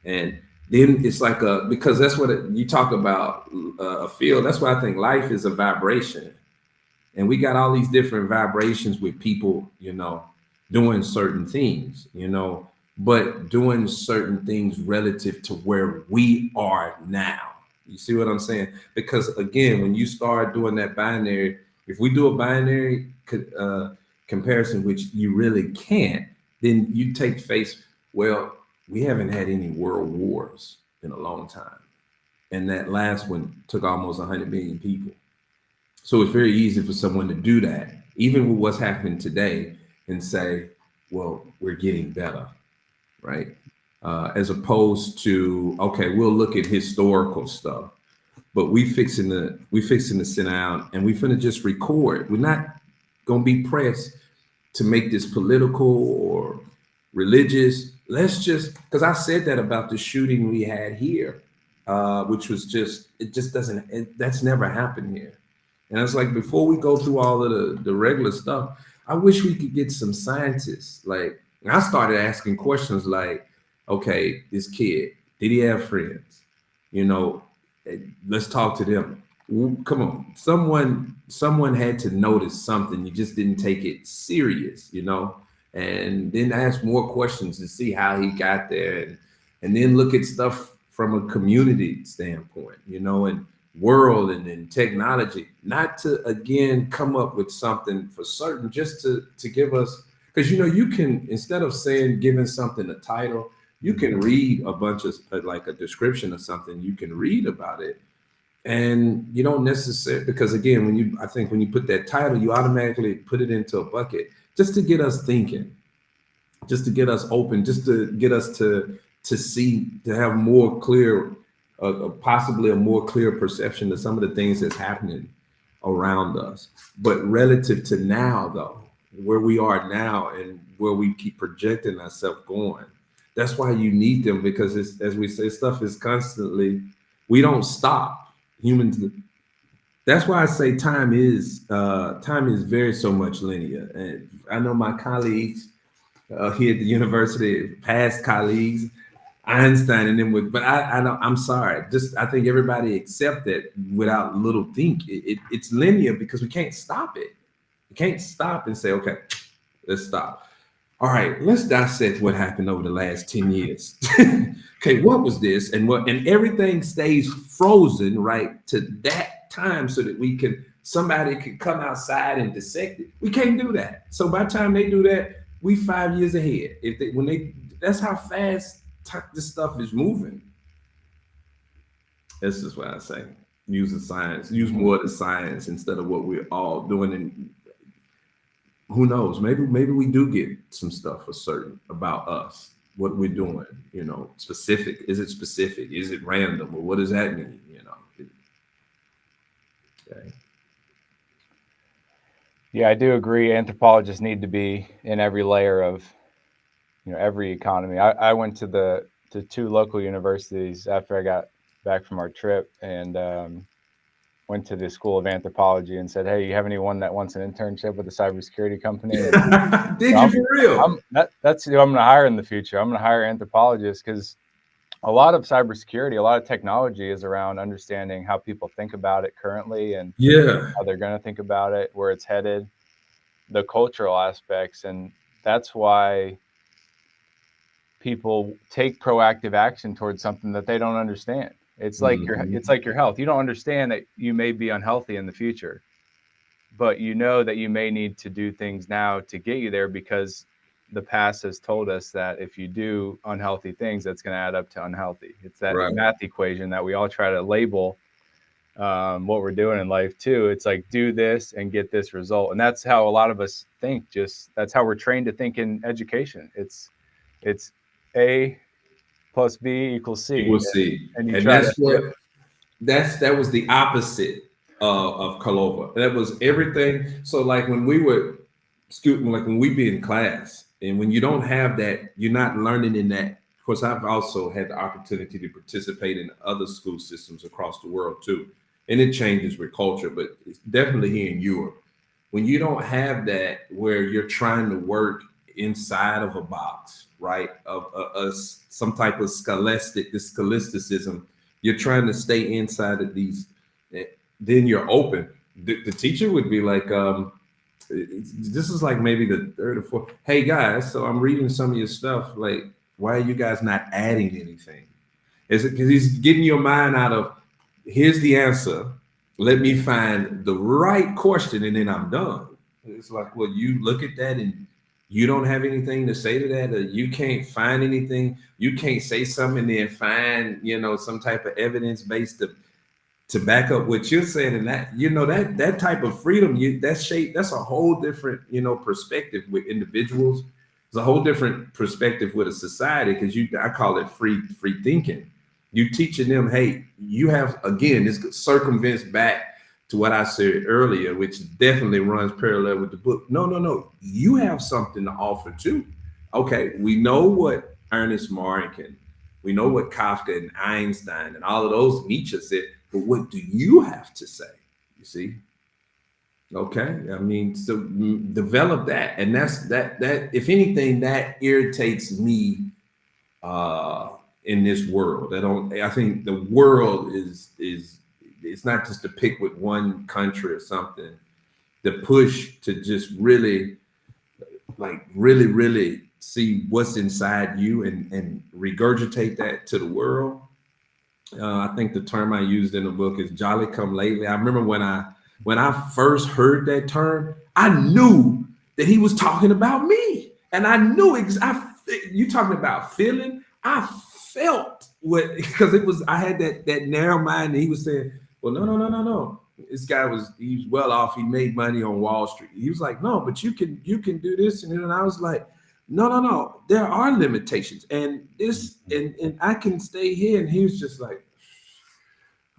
and then it's like because that's what you talk about a field. That's why I think life is a vibration. And we got all these different vibrations with people, doing certain things, but doing certain things relative to where we are now. You see what I'm saying? Because again, when you start doing that binary, if we do a binary comparison, which you really can't, then you take face. Well, we haven't had any world wars in a long time, and that last one took almost 100 million people. So it's very easy for someone to do that, even with what's happening today, and say, well, we're getting better, right? As opposed to, okay, we'll look at historical stuff, but we fixing to sit down and we finna just record. We're not gonna be pressed to make this political or religious. Let's just, because I said that about the shooting we had here, which was just, it just doesn't, that's never happened here. And it's like, before we go through all of the regular stuff, I wish we could get some scientists. Like, I started asking questions like, okay, this kid, did he have friends? Let's talk to them. Come on, someone had to notice something. You just didn't take it serious, and then ask more questions to see how he got there, and then look at stuff from a community standpoint, and world and then technology, not to again come up with something for certain, just to give us, because you can, instead of giving something a title, you can read a bunch of like a description of something, you can read about it, and you don't necessarily, because again, I think when you put that title, you automatically put it into a bucket just to get us thinking, just to get us open, just to get us to see, to have more clear, possibly a more clear perception of some of the things that's happening around us. But relative to now, though, where we are now and where we keep projecting ourselves going, that's why you need them, because it's, as we say, stuff is constantly, we don't stop. Humans, that's why I say time is very so much linear. And I know my colleagues here at the university, past colleagues, Einstein and them but I don't, I'm sorry. Just, I think everybody accept that without little think. It's linear because we can't stop it. We can't stop and say, okay, let's stop. All right, let's dissect what happened over the last 10 years. Okay, what was this? And everything stays frozen right to that time so that somebody could come outside and dissect it. We can't do that. So by the time they do that, we 5 years ahead. That's how fast this stuff is moving. This is what I say. Use the science. Use more of the science instead of what we're all doing. And who knows? Maybe we do get some stuff for certain about us, what we're doing. Specific. Is it specific? Is it random? Or what does that mean? Okay. Yeah, I do agree. Anthropologists need to be in every layer of, every economy. I went to two local universities after I got back from our trip, and went to the School of Anthropology and said, "Hey, you have anyone that wants an internship with a cybersecurity company?" Did you for real? That's who I'm going to hire in the future. I'm going to hire anthropologists, because a lot of cybersecurity, a lot of technology is around understanding how people think about it currently, and how they're going to think about it, where it's headed, the cultural aspects. And that's why people take proactive action towards something that they don't understand. It's like your health. You don't understand that you may be unhealthy in the future, but you know that you may need to do things now to get you there, because the past has told us that if you do unhealthy things, that's going to add up to unhealthy. It's that math equation that we all try to label what we're doing in life too. It's like, do this and get this result. And that's how a lot of us think. That's how we're trained to think in education. It's A plus B equals C. Equals C. And that was the opposite of Kalova. That was everything. So like when we be in class, and when you don't have that, you're not learning in that. Of course, I've also had the opportunity to participate in other school systems across the world too. And it changes with culture, but it's definitely here in Europe. When you don't have that, where you're trying to work inside of a box, right? Of some type of scholasticism. You're trying to stay inside of these. Then you're open. The teacher would be like, this is like maybe the third or fourth. Hey guys, so I'm reading some of your stuff. Like, why are you guys not adding anything? Is it because he's getting your mind out of here's the answer. Let me find the right question and then I'm done. It's like, well, you look at that and you don't have anything to say to that, or you can't find anything. You can't say something and then find, some type of evidence based to back up what you're saying. And that, that type of freedom, that's a whole different, perspective with individuals. It's a whole different perspective with a society, because I call it free thinking. You teaching them, hey, you have, again, this circumvents back to what I said earlier, which definitely runs parallel with the book. No. You have something to offer too. Okay, we know what Ernest Martin, we know what Kafka and Einstein and all of those Nietzsche said, but what do you have to say? You see? Okay, I mean, so develop that. And that if anything, that irritates me in this world. I think the world is it's not just to pick with one country or something. The push to just really see what's inside you and regurgitate that to the world. I think the term I used in the book is jolly come lately. I remember when I first heard that term, I knew that he was talking about me. And I knew you talking about feeling, I felt what, because I had that narrow mind, and he was saying, well, no. This guy he's well off. He made money on Wall Street. He was like, no, but you can do this. And I was like, no. There are limitations. And this, and I can stay here. And he was just like,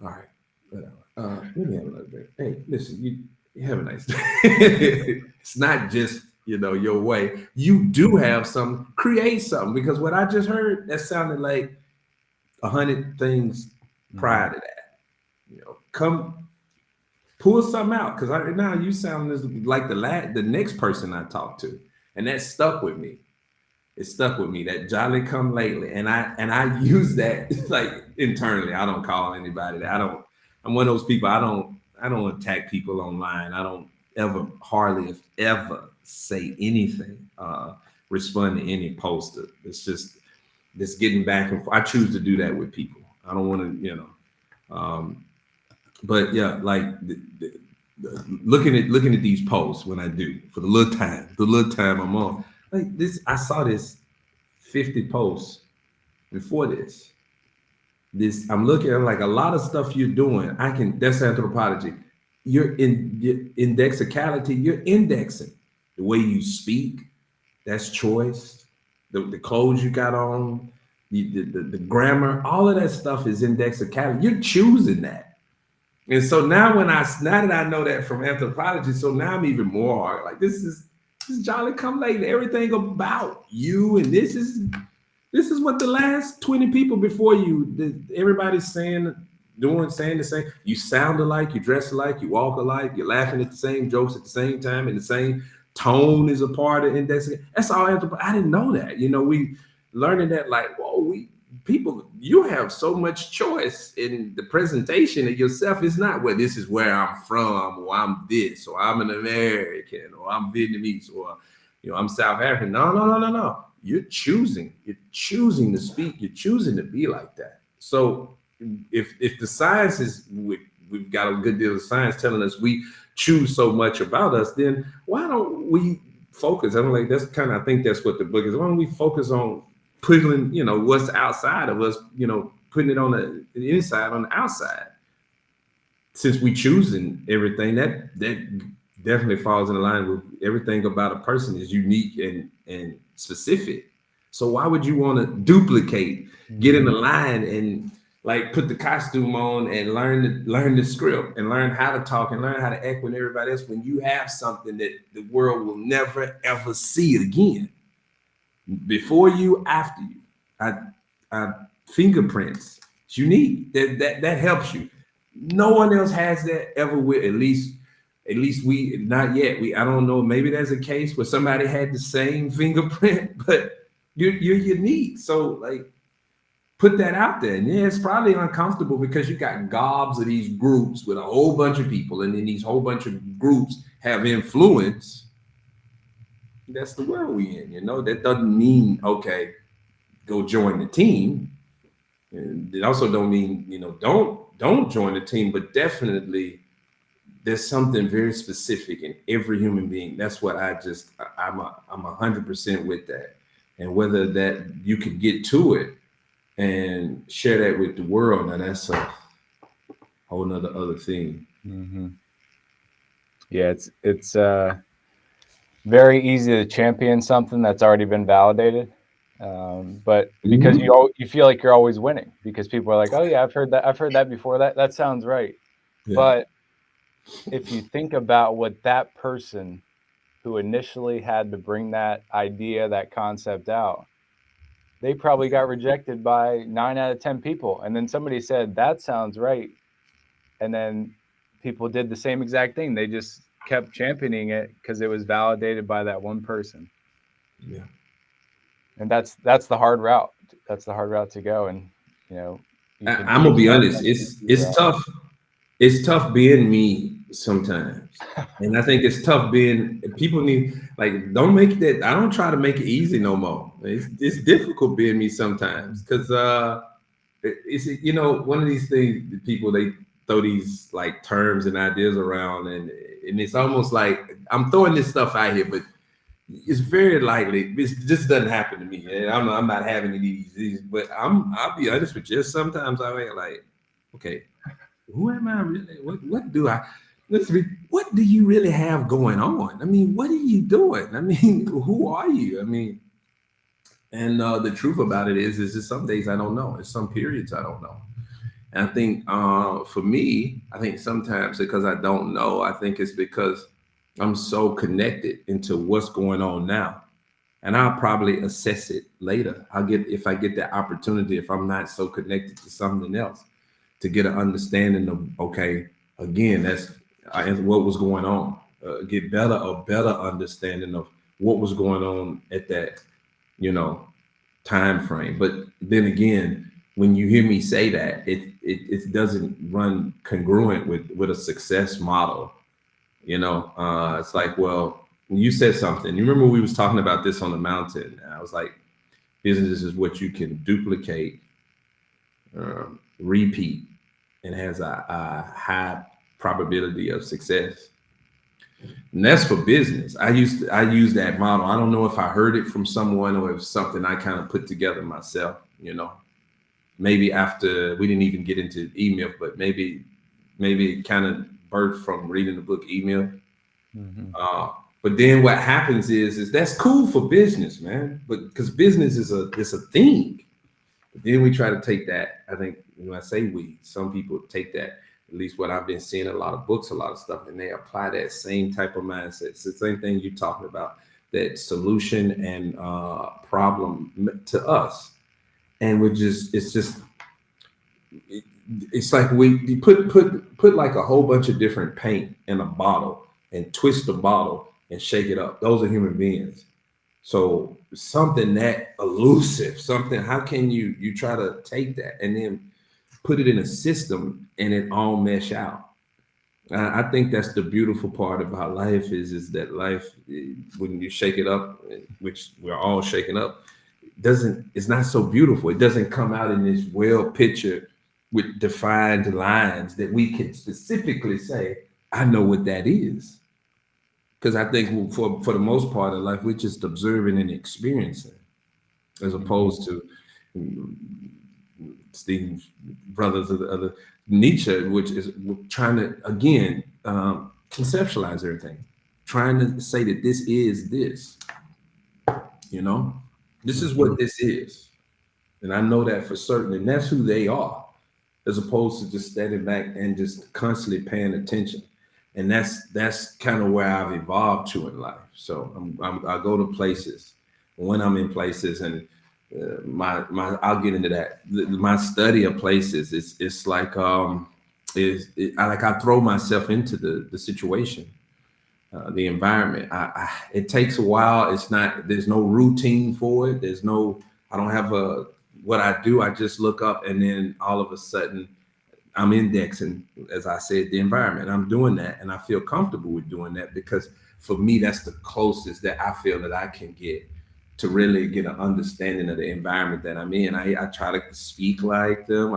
all right, whatever. Let me have another drink. Hey, listen, you have a nice day. It's not just, your way. You do have some, create something, because what I just heard, that sounded like 100 things prior to that. Come pull something out, because right now you sound like the next person I talked to, and that stuck with me. It stuck with me, that jolly come lately, and I use that like internally. I don't call anybody that. I'm one of those people. I don't attack people online. I don't hardly if ever say anything, respond to any poster. It's just this getting back and forth. I choose to do that with people. I don't want to, but yeah, like looking at these posts when I do for the little time I'm on, like this, I saw this 50 posts before this. I'm looking at like a lot of stuff you're doing. That's anthropology. You're in indexicality. You're indexing the way you speak. That's choice. The clothes you got on, the grammar, all of that stuff is indexicality. You're choosing that. And so now now that I know that from anthropology, so now I'm even more hard. Like this is jolly come lately. Everything about you, and this is what the last 20 people before you, everybody's saying the same. You sound alike, you dress alike, you walk alike, you're laughing at the same jokes at the same time, and the same tone is a part of indexing. That's all anthropology. I didn't know that. We learning that, like, whoa, people, you have so much choice in the presentation of yourself. It's not, well, this is where I'm from, or I'm this, or I'm an American, or I'm Vietnamese, or I'm South African. No. You're choosing to speak, you're choosing to be like that. So if the science is, we've got a good deal of science telling us we choose so much about us, then why don't we focus? I think that's what the book is. Why don't we focus on putting, what's outside of us, putting it on the inside, on the outside. Since we choosing everything, that definitely falls in line with everything about a person is unique and specific. So why would you want to duplicate, get in the line and like put the costume on and learn the script and learn how to talk and learn how to act with everybody else, when you have something that the world will never ever see again? Before you, after you, fingerprints. It's unique. That helps you. No one else has that ever will. At least at least not yet. I don't know. Maybe there's a case where somebody had the same fingerprint, but you're unique. So like, put that out there. And yeah, it's probably uncomfortable because you got gobs of these groups with a whole bunch of people, and then these whole bunch of groups have influence. That's the world we in, you know. That doesn't mean okay, go join the team. And it also don't mean, you know, don't join the team, but definitely there's something very specific in every human being. That's what I'm 100% with that. And whether that you could get to it and share that with the world, now that's a whole nother other thing. Mm-hmm. Yeah, it's very easy to champion something that's already been validated, but because you feel like you're always winning, because people are like, oh yeah, I've heard that before. That sounds right. Yeah. But if you think about what that person who initially had to bring that idea, that concept out, they probably got rejected by 9 out of 10 people, and then somebody said that sounds right, and then people did the same exact thing. They just kept championing it because it was validated by that one person. Yeah. And that's the hard route. That's the hard route to go. And, you know, I'm gonna be honest. It's tough. It's tough being me sometimes. And I think it's tough being, people need, like, don't make that. I don't try to make it easy no more. It's difficult being me sometimes because it's, you know, one of these things that people, they throw these like terms and ideas around, and it's almost like I'm throwing this stuff out here, but it's very likely it just doesn't happen to me. And I'm not having these, but I'll be honest with you. Sometimes I like, okay, who am I really? What do you really have going on? I mean, what are you doing? I mean, who are you? I mean, and the truth about it is just some days I don't know. It's some periods I don't know. And I think for me, I think sometimes because I don't know, I think it's because I'm so connected into what's going on now. And I'll probably assess it later. If I get the opportunity, if I'm not so connected to something else, to get an understanding of, okay, again, that's what was going on. Get a better understanding of what was going on at that, you know, time frame. But then again, when you hear me say that, it doesn't run congruent with a success model. You know, it's like, well, you said something. You remember we was talking about this on the mountain. I was like, business is what you can duplicate, repeat, and has a high probability of success. And that's for business. I use that model. I don't know if I heard it from someone or if something I kind of put together myself, you know. Maybe after we didn't even get into email, but maybe it kind of birthed from reading the book Email. Mm-hmm. But then what happens is that's cool for business, man. But because business is a thing. But then we try to take that. I think when I say some people take that, at least what I've been seeing, a lot of books, a lot of stuff, and they apply that same type of mindset. It's the same thing you're talking about, that solution and problem to us. And it's like we put like a whole bunch of different paint in a bottle and twist the bottle and shake it up. Those are human beings. So something that elusive, how can you try to take that and then put it in a system and it all mesh out? I think that's the beautiful part about life is that life, when you shake it up, which we're all shaking up, it's not so beautiful. It doesn't come out in this well picture with defined lines that we can specifically say, I know what that is. Because I think for the most part of life, we're just observing and experiencing, as opposed to Steve's brothers of the other Nietzsche, which is trying to, again, conceptualize everything, trying to say that this is this, you know, this is what this is. And I know that for certain, and that's who they are, as opposed to just standing back and just constantly paying attention. And that's kind of where I've evolved to in life. So I go to places when I'm in places, and I'll get into that. My study of places, it's like I throw myself into the situation, the environment. It takes a while. There's no routine for it. I don't have what I do. I just look up and then all of a sudden I'm indexing, as I said, the environment. I'm doing that and I feel comfortable with doing that because for me, that's the closest that I feel that I can get to really get an understanding of the environment that I'm in. I try to speak like them.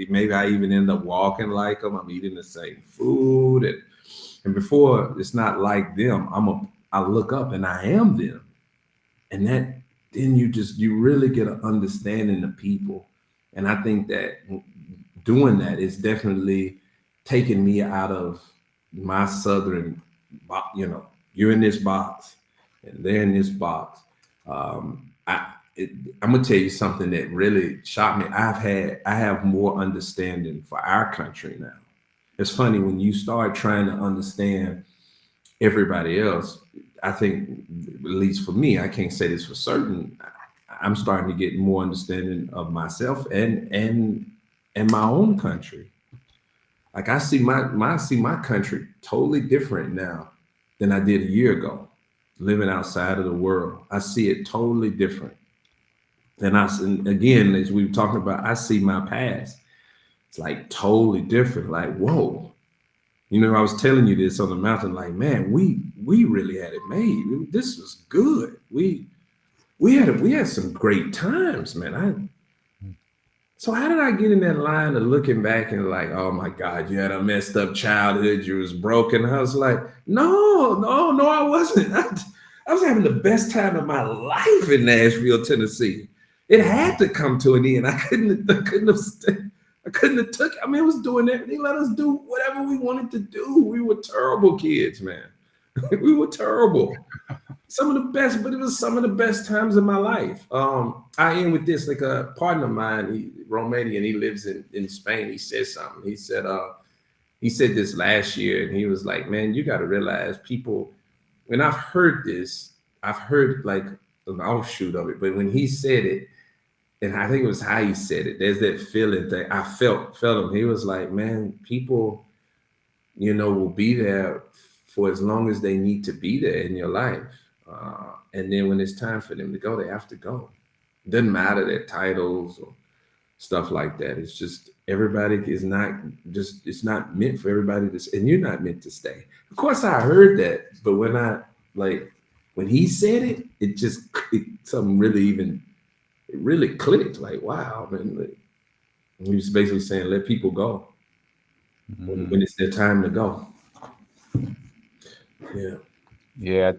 Maybe I even end up walking like them. I'm eating the same food. And before it's not like them, I look up and I am them. And that then you really get an understanding of people. And I think that doing that is definitely taking me out of my southern, you're in this box and they're in this box. I'm gonna tell you something that really shocked me. I have more understanding for our country now. It's funny when you start trying to understand everybody else. I think, at least for me, I can't say this for certain. I'm starting to get more understanding of myself and my own country. Like I see my country totally different now than I did a year ago, living outside of the world. I see it totally different. And again, as we were talking about, I see my past. It's like totally different. Like, whoa. I was telling you this on the mountain, like, man, we really had it made. This was good. We had some great times, man. So how did I get in that line of looking back and like, oh my God, you had a messed up childhood, you was broken? I was like, no, I wasn't. I was having the best time of my life in Nashville, Tennessee. It had to come to an end. I couldn't have took. I mean, it was doing everything. Let us do whatever we wanted to do. We were terrible kids, man. We were terrible. Some of the best, but it was some of the best times of my life. I end with this, like a partner of mine, Romanian, he lives in Spain. He said something. He said this last year, and he was like, man, you got to realize people, when I've heard this, I've heard like an offshoot of it, but when he said it, and I think it was how he said it, there's that feeling that I felt him. He was like, man, people, will be there for as long as they need to be there in your life. And then when it's time for them to go, they have to go. It doesn't matter their titles or stuff like that. It's just everybody is it's not meant for everybody to, and you're not meant to stay. Of course, I heard that, but when he said it, something really clicked. Like, wow, man. Like, he was basically saying, let people go when it's their time to go. Yeah. Yeah.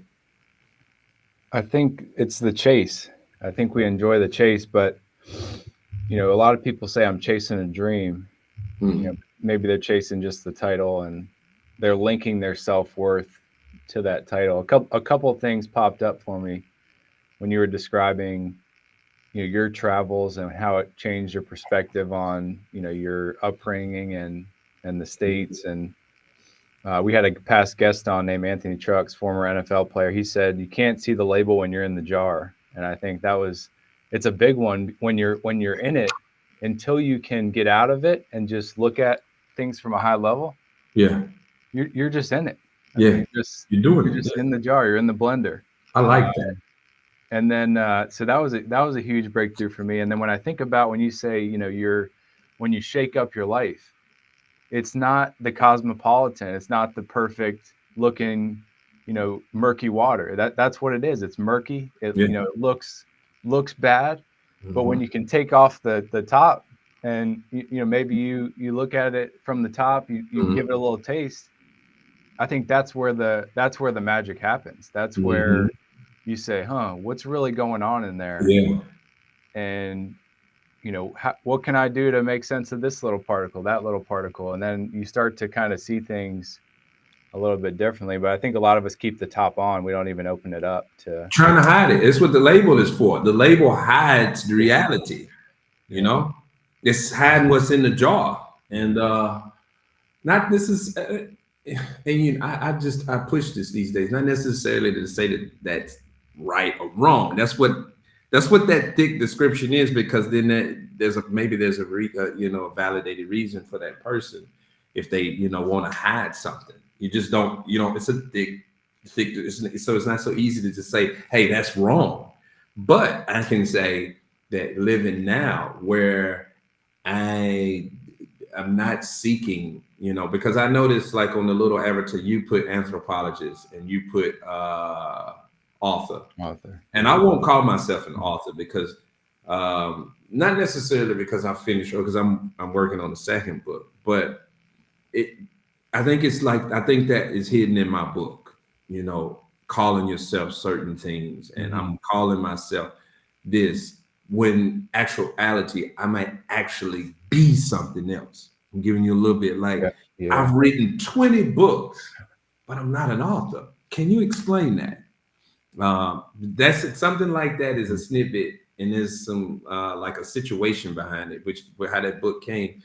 I think it's the chase. I think we enjoy the chase, but a lot of people say I'm chasing a dream. Maybe they're chasing just the title and they're linking their self-worth to that title. A couple of things popped up for me when you were describing your travels and how it changed your perspective on your upbringing and the States. And we had a past guest on named Anthony Trucks, former NFL player. He said you can't see the label when you're in the jar, and I think it's a big one when you're in it until you can get out of it and just look at things from a high level. Yeah, you're just in it. You're you're just in the jar. You're in the blender. I like that. And then so that was a huge breakthrough for me. And then when I think about when you say when you shake up your life, it's not the cosmopolitan. It's not the perfect looking, murky water. That's what it is. It's murky. It looks bad, but when you can take off the top and maybe you look at it from the top, you give it a little taste. I think that's where the magic happens. That's where you say, what's really going on in there? Yeah. And what can I do to make sense of this little particle, that little particle? And then you start to kind of see things a little bit differently. But I think a lot of us keep the top on. We don't even open it up to trying to hide it. It's what the label is for. The label hides the reality. It's hiding what's in the jar. And not this is and I push this these days, not necessarily to say that that's right or wrong. That's what that thick description is, because then there's a validated reason for that person. if they, you know, want to hide something. You just don't, you know, it's a thick, so it's not so easy to just say, hey, that's wrong. But I can say that living now where I'm not seeking, you know, because I noticed like on the little avatar, you put anthropologist and you put author. And I won't call myself an author because not necessarily because I finished or because I'm working on the second book, but I think it's like, I think that is hidden in my book, you know, calling yourself certain things. And I'm calling myself this when actuality, I might actually be something else. I'm giving you a little bit like I've written 20 books, but I'm not an author. Can you explain that? That's something like that is a snippet, and there's some like a situation behind it, which how that book came.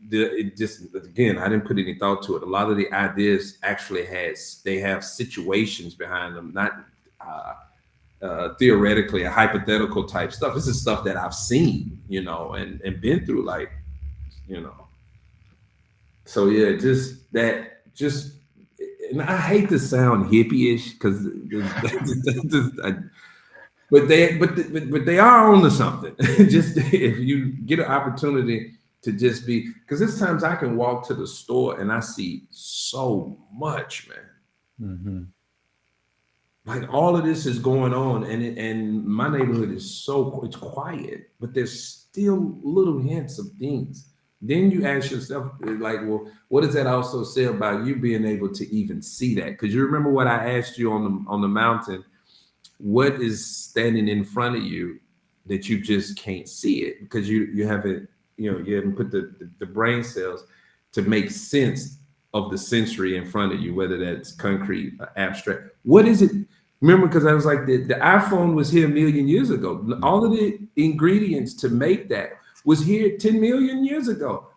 It just, again, I didn't put any thought to it. A lot of the ideas actually they have situations behind them, not theoretically a hypothetical type stuff. This is stuff that I've seen, you know, and been through, like, you know. So yeah, and I hate to sound hippie-ish because but they are on to something. Just if you get an opportunity to just be, because there's times I can walk to the store and I see so much, man. Like all of this is going on, and my neighborhood is it's quiet, but there's still little hints of things. Then you ask yourself, like, well, what does that also say about you being able to even see that? Because you remember what I asked you on the mountain, what is standing in front of you that you just can't see it because you haven't, you know, you haven't put the brain cells to make sense of the sensory in front of you, whether that's concrete or abstract. What is it? Remember, because I was like, the iPhone was here a million years ago. All of the ingredients to make that was here 10 million years ago.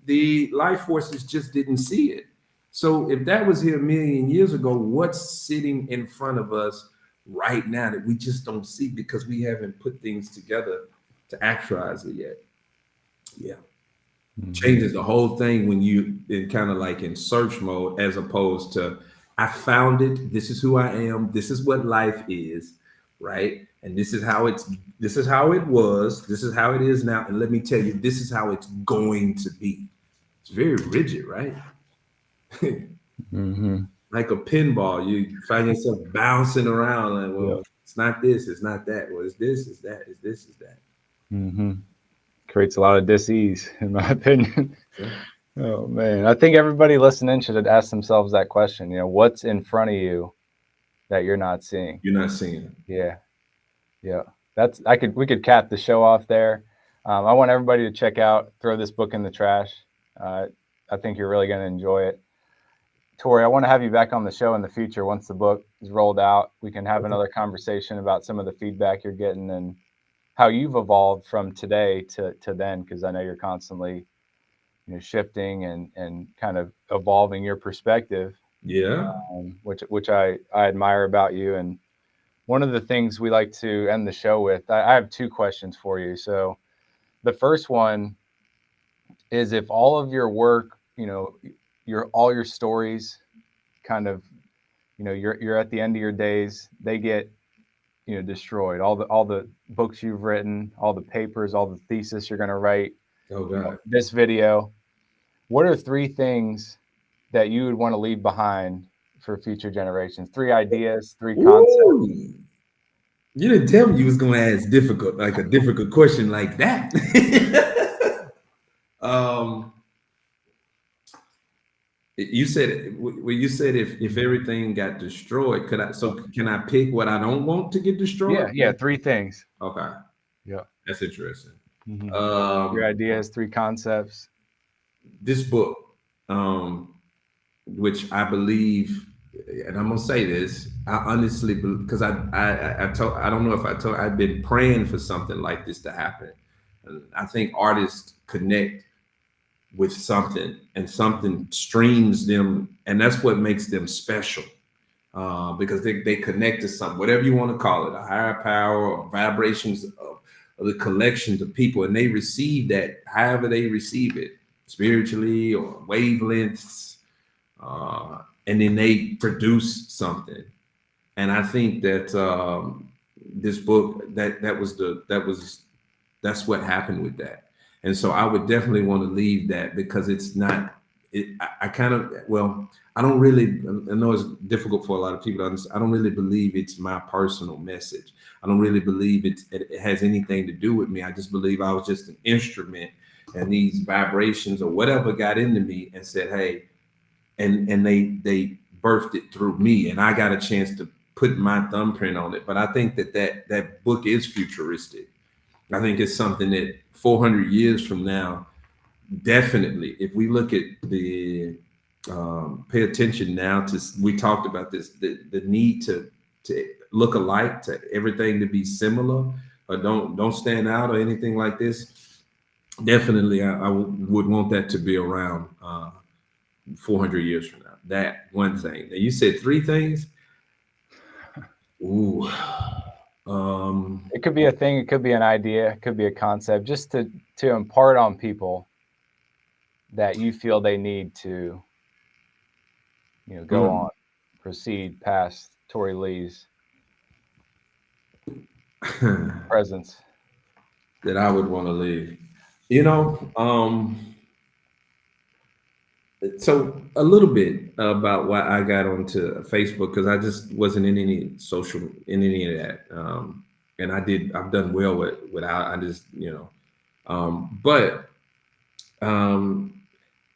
The life forces just didn't see it. So if that was here a million years ago, what's sitting in front of us right now that we just don't see because we haven't put things together to actualize it yet? Yeah. Changes the whole thing when you in kind of like in search mode, as opposed to I found it, this is who I am, this is what life is, right? And this is how it was, this is how it is now, and let me tell you, this is how it's going to be. It's very rigid, right? Like a pinball, you find yourself bouncing around like, well, it's not this, it's not that, well, it's this, it's that, it's this, it's that. Creates a lot of dis-ease, in my opinion. Oh man, I think everybody listening should ask themselves that question. You know, what's in front of you that you're not seeing? You're not seeing it. Yeah. We could cap the show off there. I want everybody to check out Throw This Book in the Trash. I think you're really going to enjoy it. Torrey, I want to have you back on the show in the future once the book is rolled out. We can have another conversation about some of the feedback you're getting and how you've evolved from today to then, because I know you're constantly, you know, shifting and kind of evolving your perspective. Yeah. Which I admire about you. And one of the things we like to end the show with, I have two questions for you. So the first one is, if all of your work, you know, all your stories kind of, you know, you're at the end of your days, they get, you know, destroyed. All the books you've written, all the papers, all the thesis you're going to write, this video. What are 3 things that you would want to leave behind for future generations? 3 ideas, 3 concepts. Ooh. You didn't tell me you was going to ask a difficult question like that. You said if everything got destroyed, can I pick what I don't want to get destroyed? Yeah, 3 things. Okay. Yeah. That's interesting. 3 ideas, 3 concepts. This book, which I believe, and I'm gonna say this, I honestly believe, because I don't know if I told, I've been praying for something like this to happen. And I think artists connect with something, and something streams them, and that's what makes them special, because they connect to something, whatever you want to call it, a higher power or vibrations of the collections of people, and they receive that however they receive it. spiritually or wavelengths, and then they produce something. And I think that this book that's what happened with that. And so I would definitely want to leave that, because it's not. I kind of, well, I don't really. I know it's difficult for a lot of people to understand. I don't really believe it's my personal message. I don't really believe it has anything to do with me. I just believe I was just an instrument, and these vibrations or whatever got into me and said, "Hey," and they birthed it through me, and I got a chance to put my thumbprint on it. But I think that book is futuristic. I think it's something that 400 years from now, definitely, if we look at the pay attention now to, we talked about this, the need to look alike, to everything to be similar, or don't stand out or anything like this. Definitely, I would want that to be around 400 years from now. That one thing. Now, you said three things. Ooh. It could be a thing, it could be an idea, it could be a concept, just to impart on people that you feel they need to, go on, proceed past Torrey Lee's presence. That I would want to leave. So a little bit about why I got onto Facebook, because I just wasn't in any of that. And I've done well without, I just, but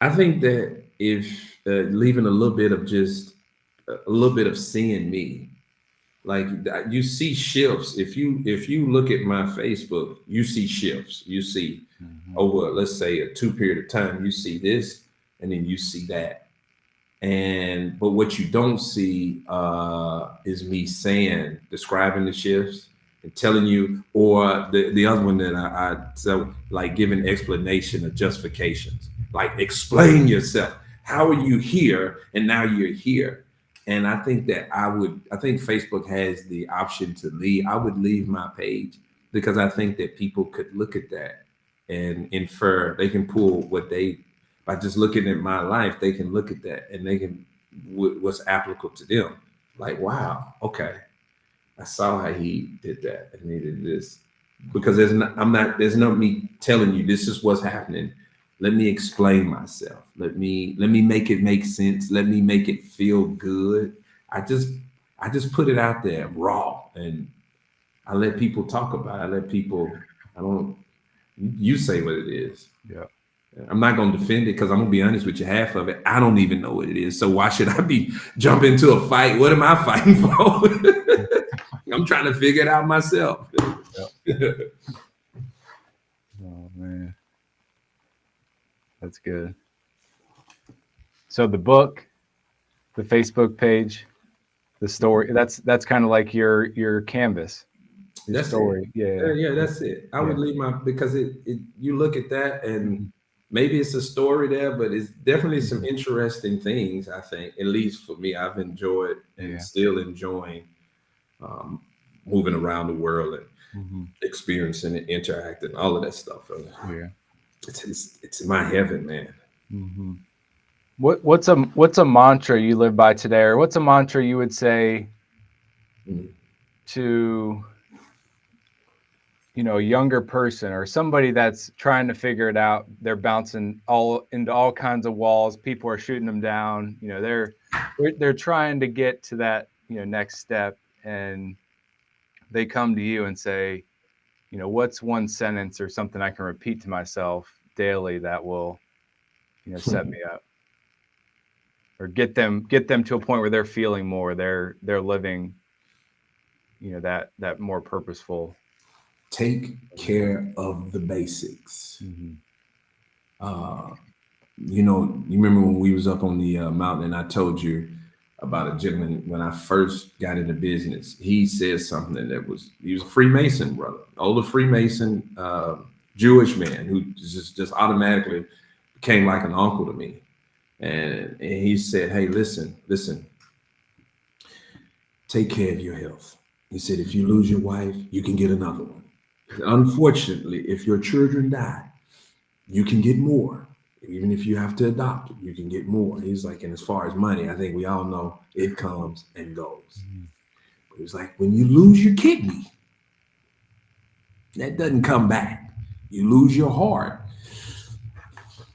I think that if leaving a little bit of seeing me, like you see shifts. If you look at my Facebook, you see shifts. You see over, let's say, a 2 period of time, you see this, and then you see that. But what you don't see is me describing the shifts and telling you, or the other one that I so, like, giving explanation or justifications, like explain yourself. How are you here and now you're here? And I think that I think Facebook has the option to leave. I would leave my page, because I think that people could look at that and infer. They can pull by just looking at my life, they can look at that and they can, what's applicable to them. Like, wow, okay, I saw how he did that and he did this. Because there's no me telling you this is what's happening. Let me explain myself. Let me make it make sense. Let me make it feel good. I just put it out there raw, and I let people talk about it. You say what it is. Yeah. I'm not going to defend it, because I'm going to be honest with you, half of it, I don't even know what it is. So why should I be jumping into a fight? What am I fighting for? I'm trying to figure it out myself. Yeah. Oh, man. That's good. So the book, the Facebook page, the story, that's kind of like your canvas. That's story. It. Yeah, that's it. I would leave because you look at that, and maybe it's a story there, but it's definitely some interesting things. I think, at least for me, I've enjoyed and still enjoying moving around the world and experiencing and interacting, all of that stuff. Yeah, it's my heaven, man. Mm-hmm. What's a mantra you live by today, or what's a mantra you would say to a younger person or somebody that's trying to figure it out? They're bouncing into all kinds of walls. People are shooting them down. They're trying to get to that next step, and they come to you and say, what's one sentence or something I can repeat to myself daily that will set me up, or get them to a point where they're feeling more, they're living that more purposeful. Take care of the basics. You remember when we was up on the mountain, and I told you about a gentleman when I first got into business. He said something he was a Freemason brother, older Freemason, Jewish man who just automatically became like an uncle to me. And he said, hey, listen, take care of your health. He said, if you lose your wife, you can get another one. Unfortunately, if your children die, you can get more. Even if you have to adopt it, you can get more. He's like, and as far as money, I think we all know it comes and goes. But he was like, when you lose your kidney, that doesn't come back. You lose your heart.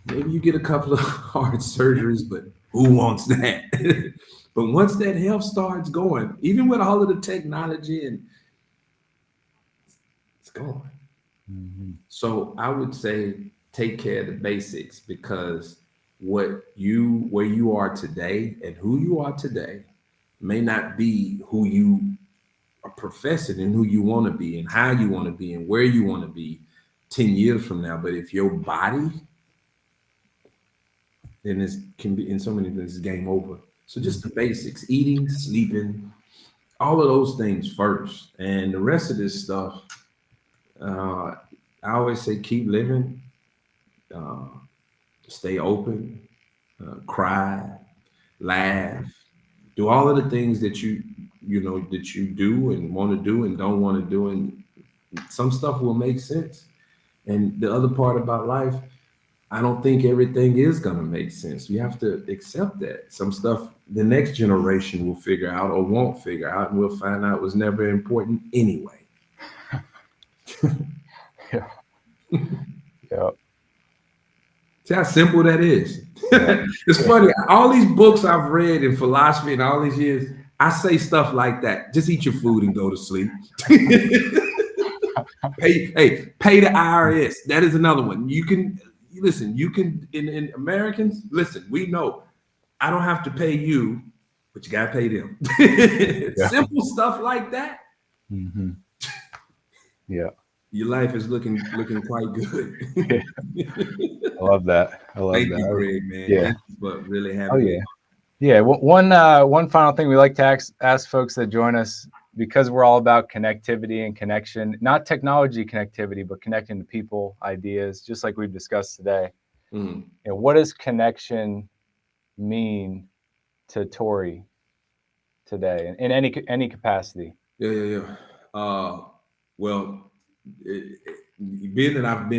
Maybe you get a couple of heart surgeries, but who wants that? But once that health starts going, even with all of the technology, and it's gone. So I would say take care of the basics, because where you are today and who you are today may not be who you are professing and who you want to be and how you want to be and where you want to be 10 years from now. But if your body, then it can be in so many things, game over. So just the basics: eating, sleeping, all of those things first, and the rest of this stuff. I always say keep living, uh, stay open, cry, laugh, do all of the things that that you do and want to do and don't want to do, and some stuff will make sense. And the other part about life, I don't think everything is going to make sense. We have to accept that some stuff the next generation will figure out or won't figure out, and we'll find out was never important anyway. Yeah. Yeah. See how simple that is. It's funny. All these books I've read in philosophy and all these years, I say stuff like that. Just eat your food and go to sleep. Pay the IRS. That is another one. You can listen. You can in Americans, listen. We know I don't have to pay you, but you gotta pay them. Simple stuff like that. Mm-hmm. Yeah. Your life is looking quite good. I love that. Thank you, Greg, man. Yeah. Thank you for really having me. Yeah. One final thing we like to ask folks that join us, because we're all about connectivity and connection, not technology connectivity, but connecting to people, ideas, just like we've discussed today. You know, what does connection mean to Torrey today in any capacity? Yeah. Well, being that I've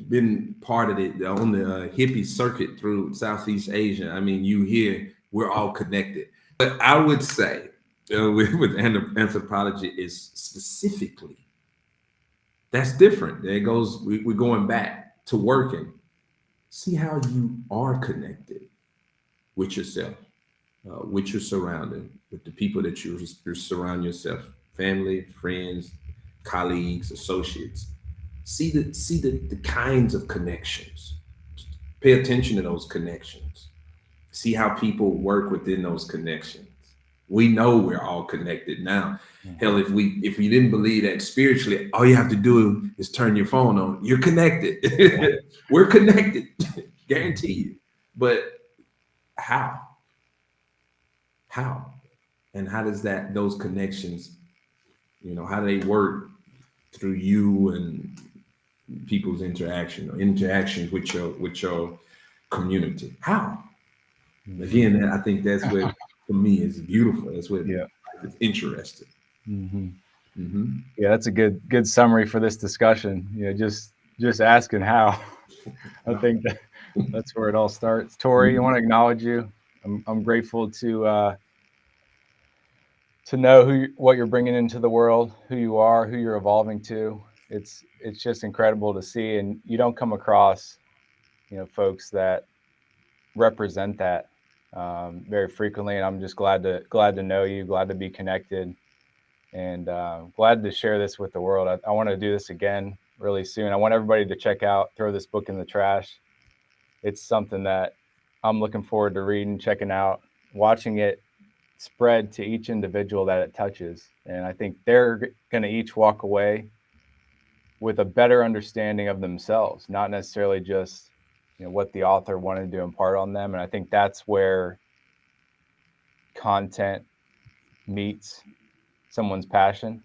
been part of it on the hippie circuit through Southeast Asia. I mean, you hear we're all connected. But I would say with anthropology is specifically, that's different. There goes, we're going back to working. See how you are connected with yourself, with your surrounding, with the people that you surround yourself, family, friends, colleagues, associates. See the kinds of connections. Pay attention to those connections. See how people work within those connections. We know we're all connected now. Hell, if we didn't believe that spiritually, all you have to do is turn your phone on. You're connected. We're connected, guaranteed. But how? How? And how does those connections, how do they work through you and people's interactions with your community? How? Again, I think that's what for me is beautiful. That's what is interesting. Yeah, that's a good summary for this discussion. Just asking how. I think that's where it all starts. Torrey, I want to acknowledge you. I'm grateful to know what you're bringing into the world, who you are, who you're evolving to. It's just incredible to see, and you don't come across, folks that represent that very frequently. And I'm just glad to know you, glad to be connected, and glad to share this with the world. I want to do this again really soon. I want everybody to check out Throw This Book in the Trash. It's something that I'm looking forward to reading, checking out, watching it spread to each individual that it touches. And I think they're going to each walk away with a better understanding of themselves, not necessarily just, what the author wanted to impart on them. And I think that's where content meets someone's passion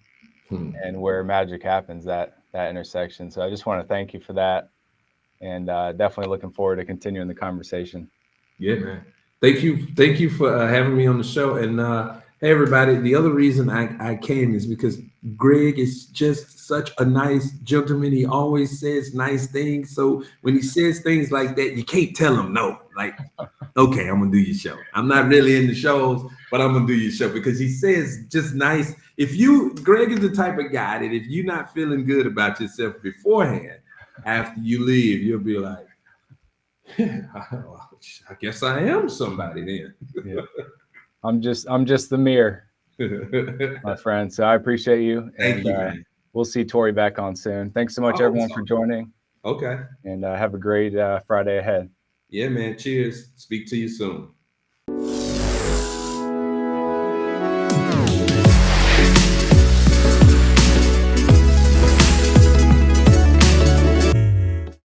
and where magic happens, that intersection. So I just want to thank you for that. And definitely looking forward to continuing the conversation. Yeah, man. Thank you for having me on the show. And Hey everybody, the other reason I came is because Greg is just such a nice gentleman. He always says nice things. So when he says things like that, you can't tell him no. Like, okay, I'm gonna do your show. I'm not really in the shows, but I'm gonna do your show because he says just nice. Greg is the type of guy that if you're not feeling good about yourself beforehand, after you leave, you'll be like, I guess I am somebody then. Yeah. I'm just the mirror, my friend. So I appreciate you. Thank you, man. We'll see Torrey back on soon. Thanks so much, everyone, for joining. Okay. And have a great Friday ahead. Yeah, man. Cheers. Speak to you soon.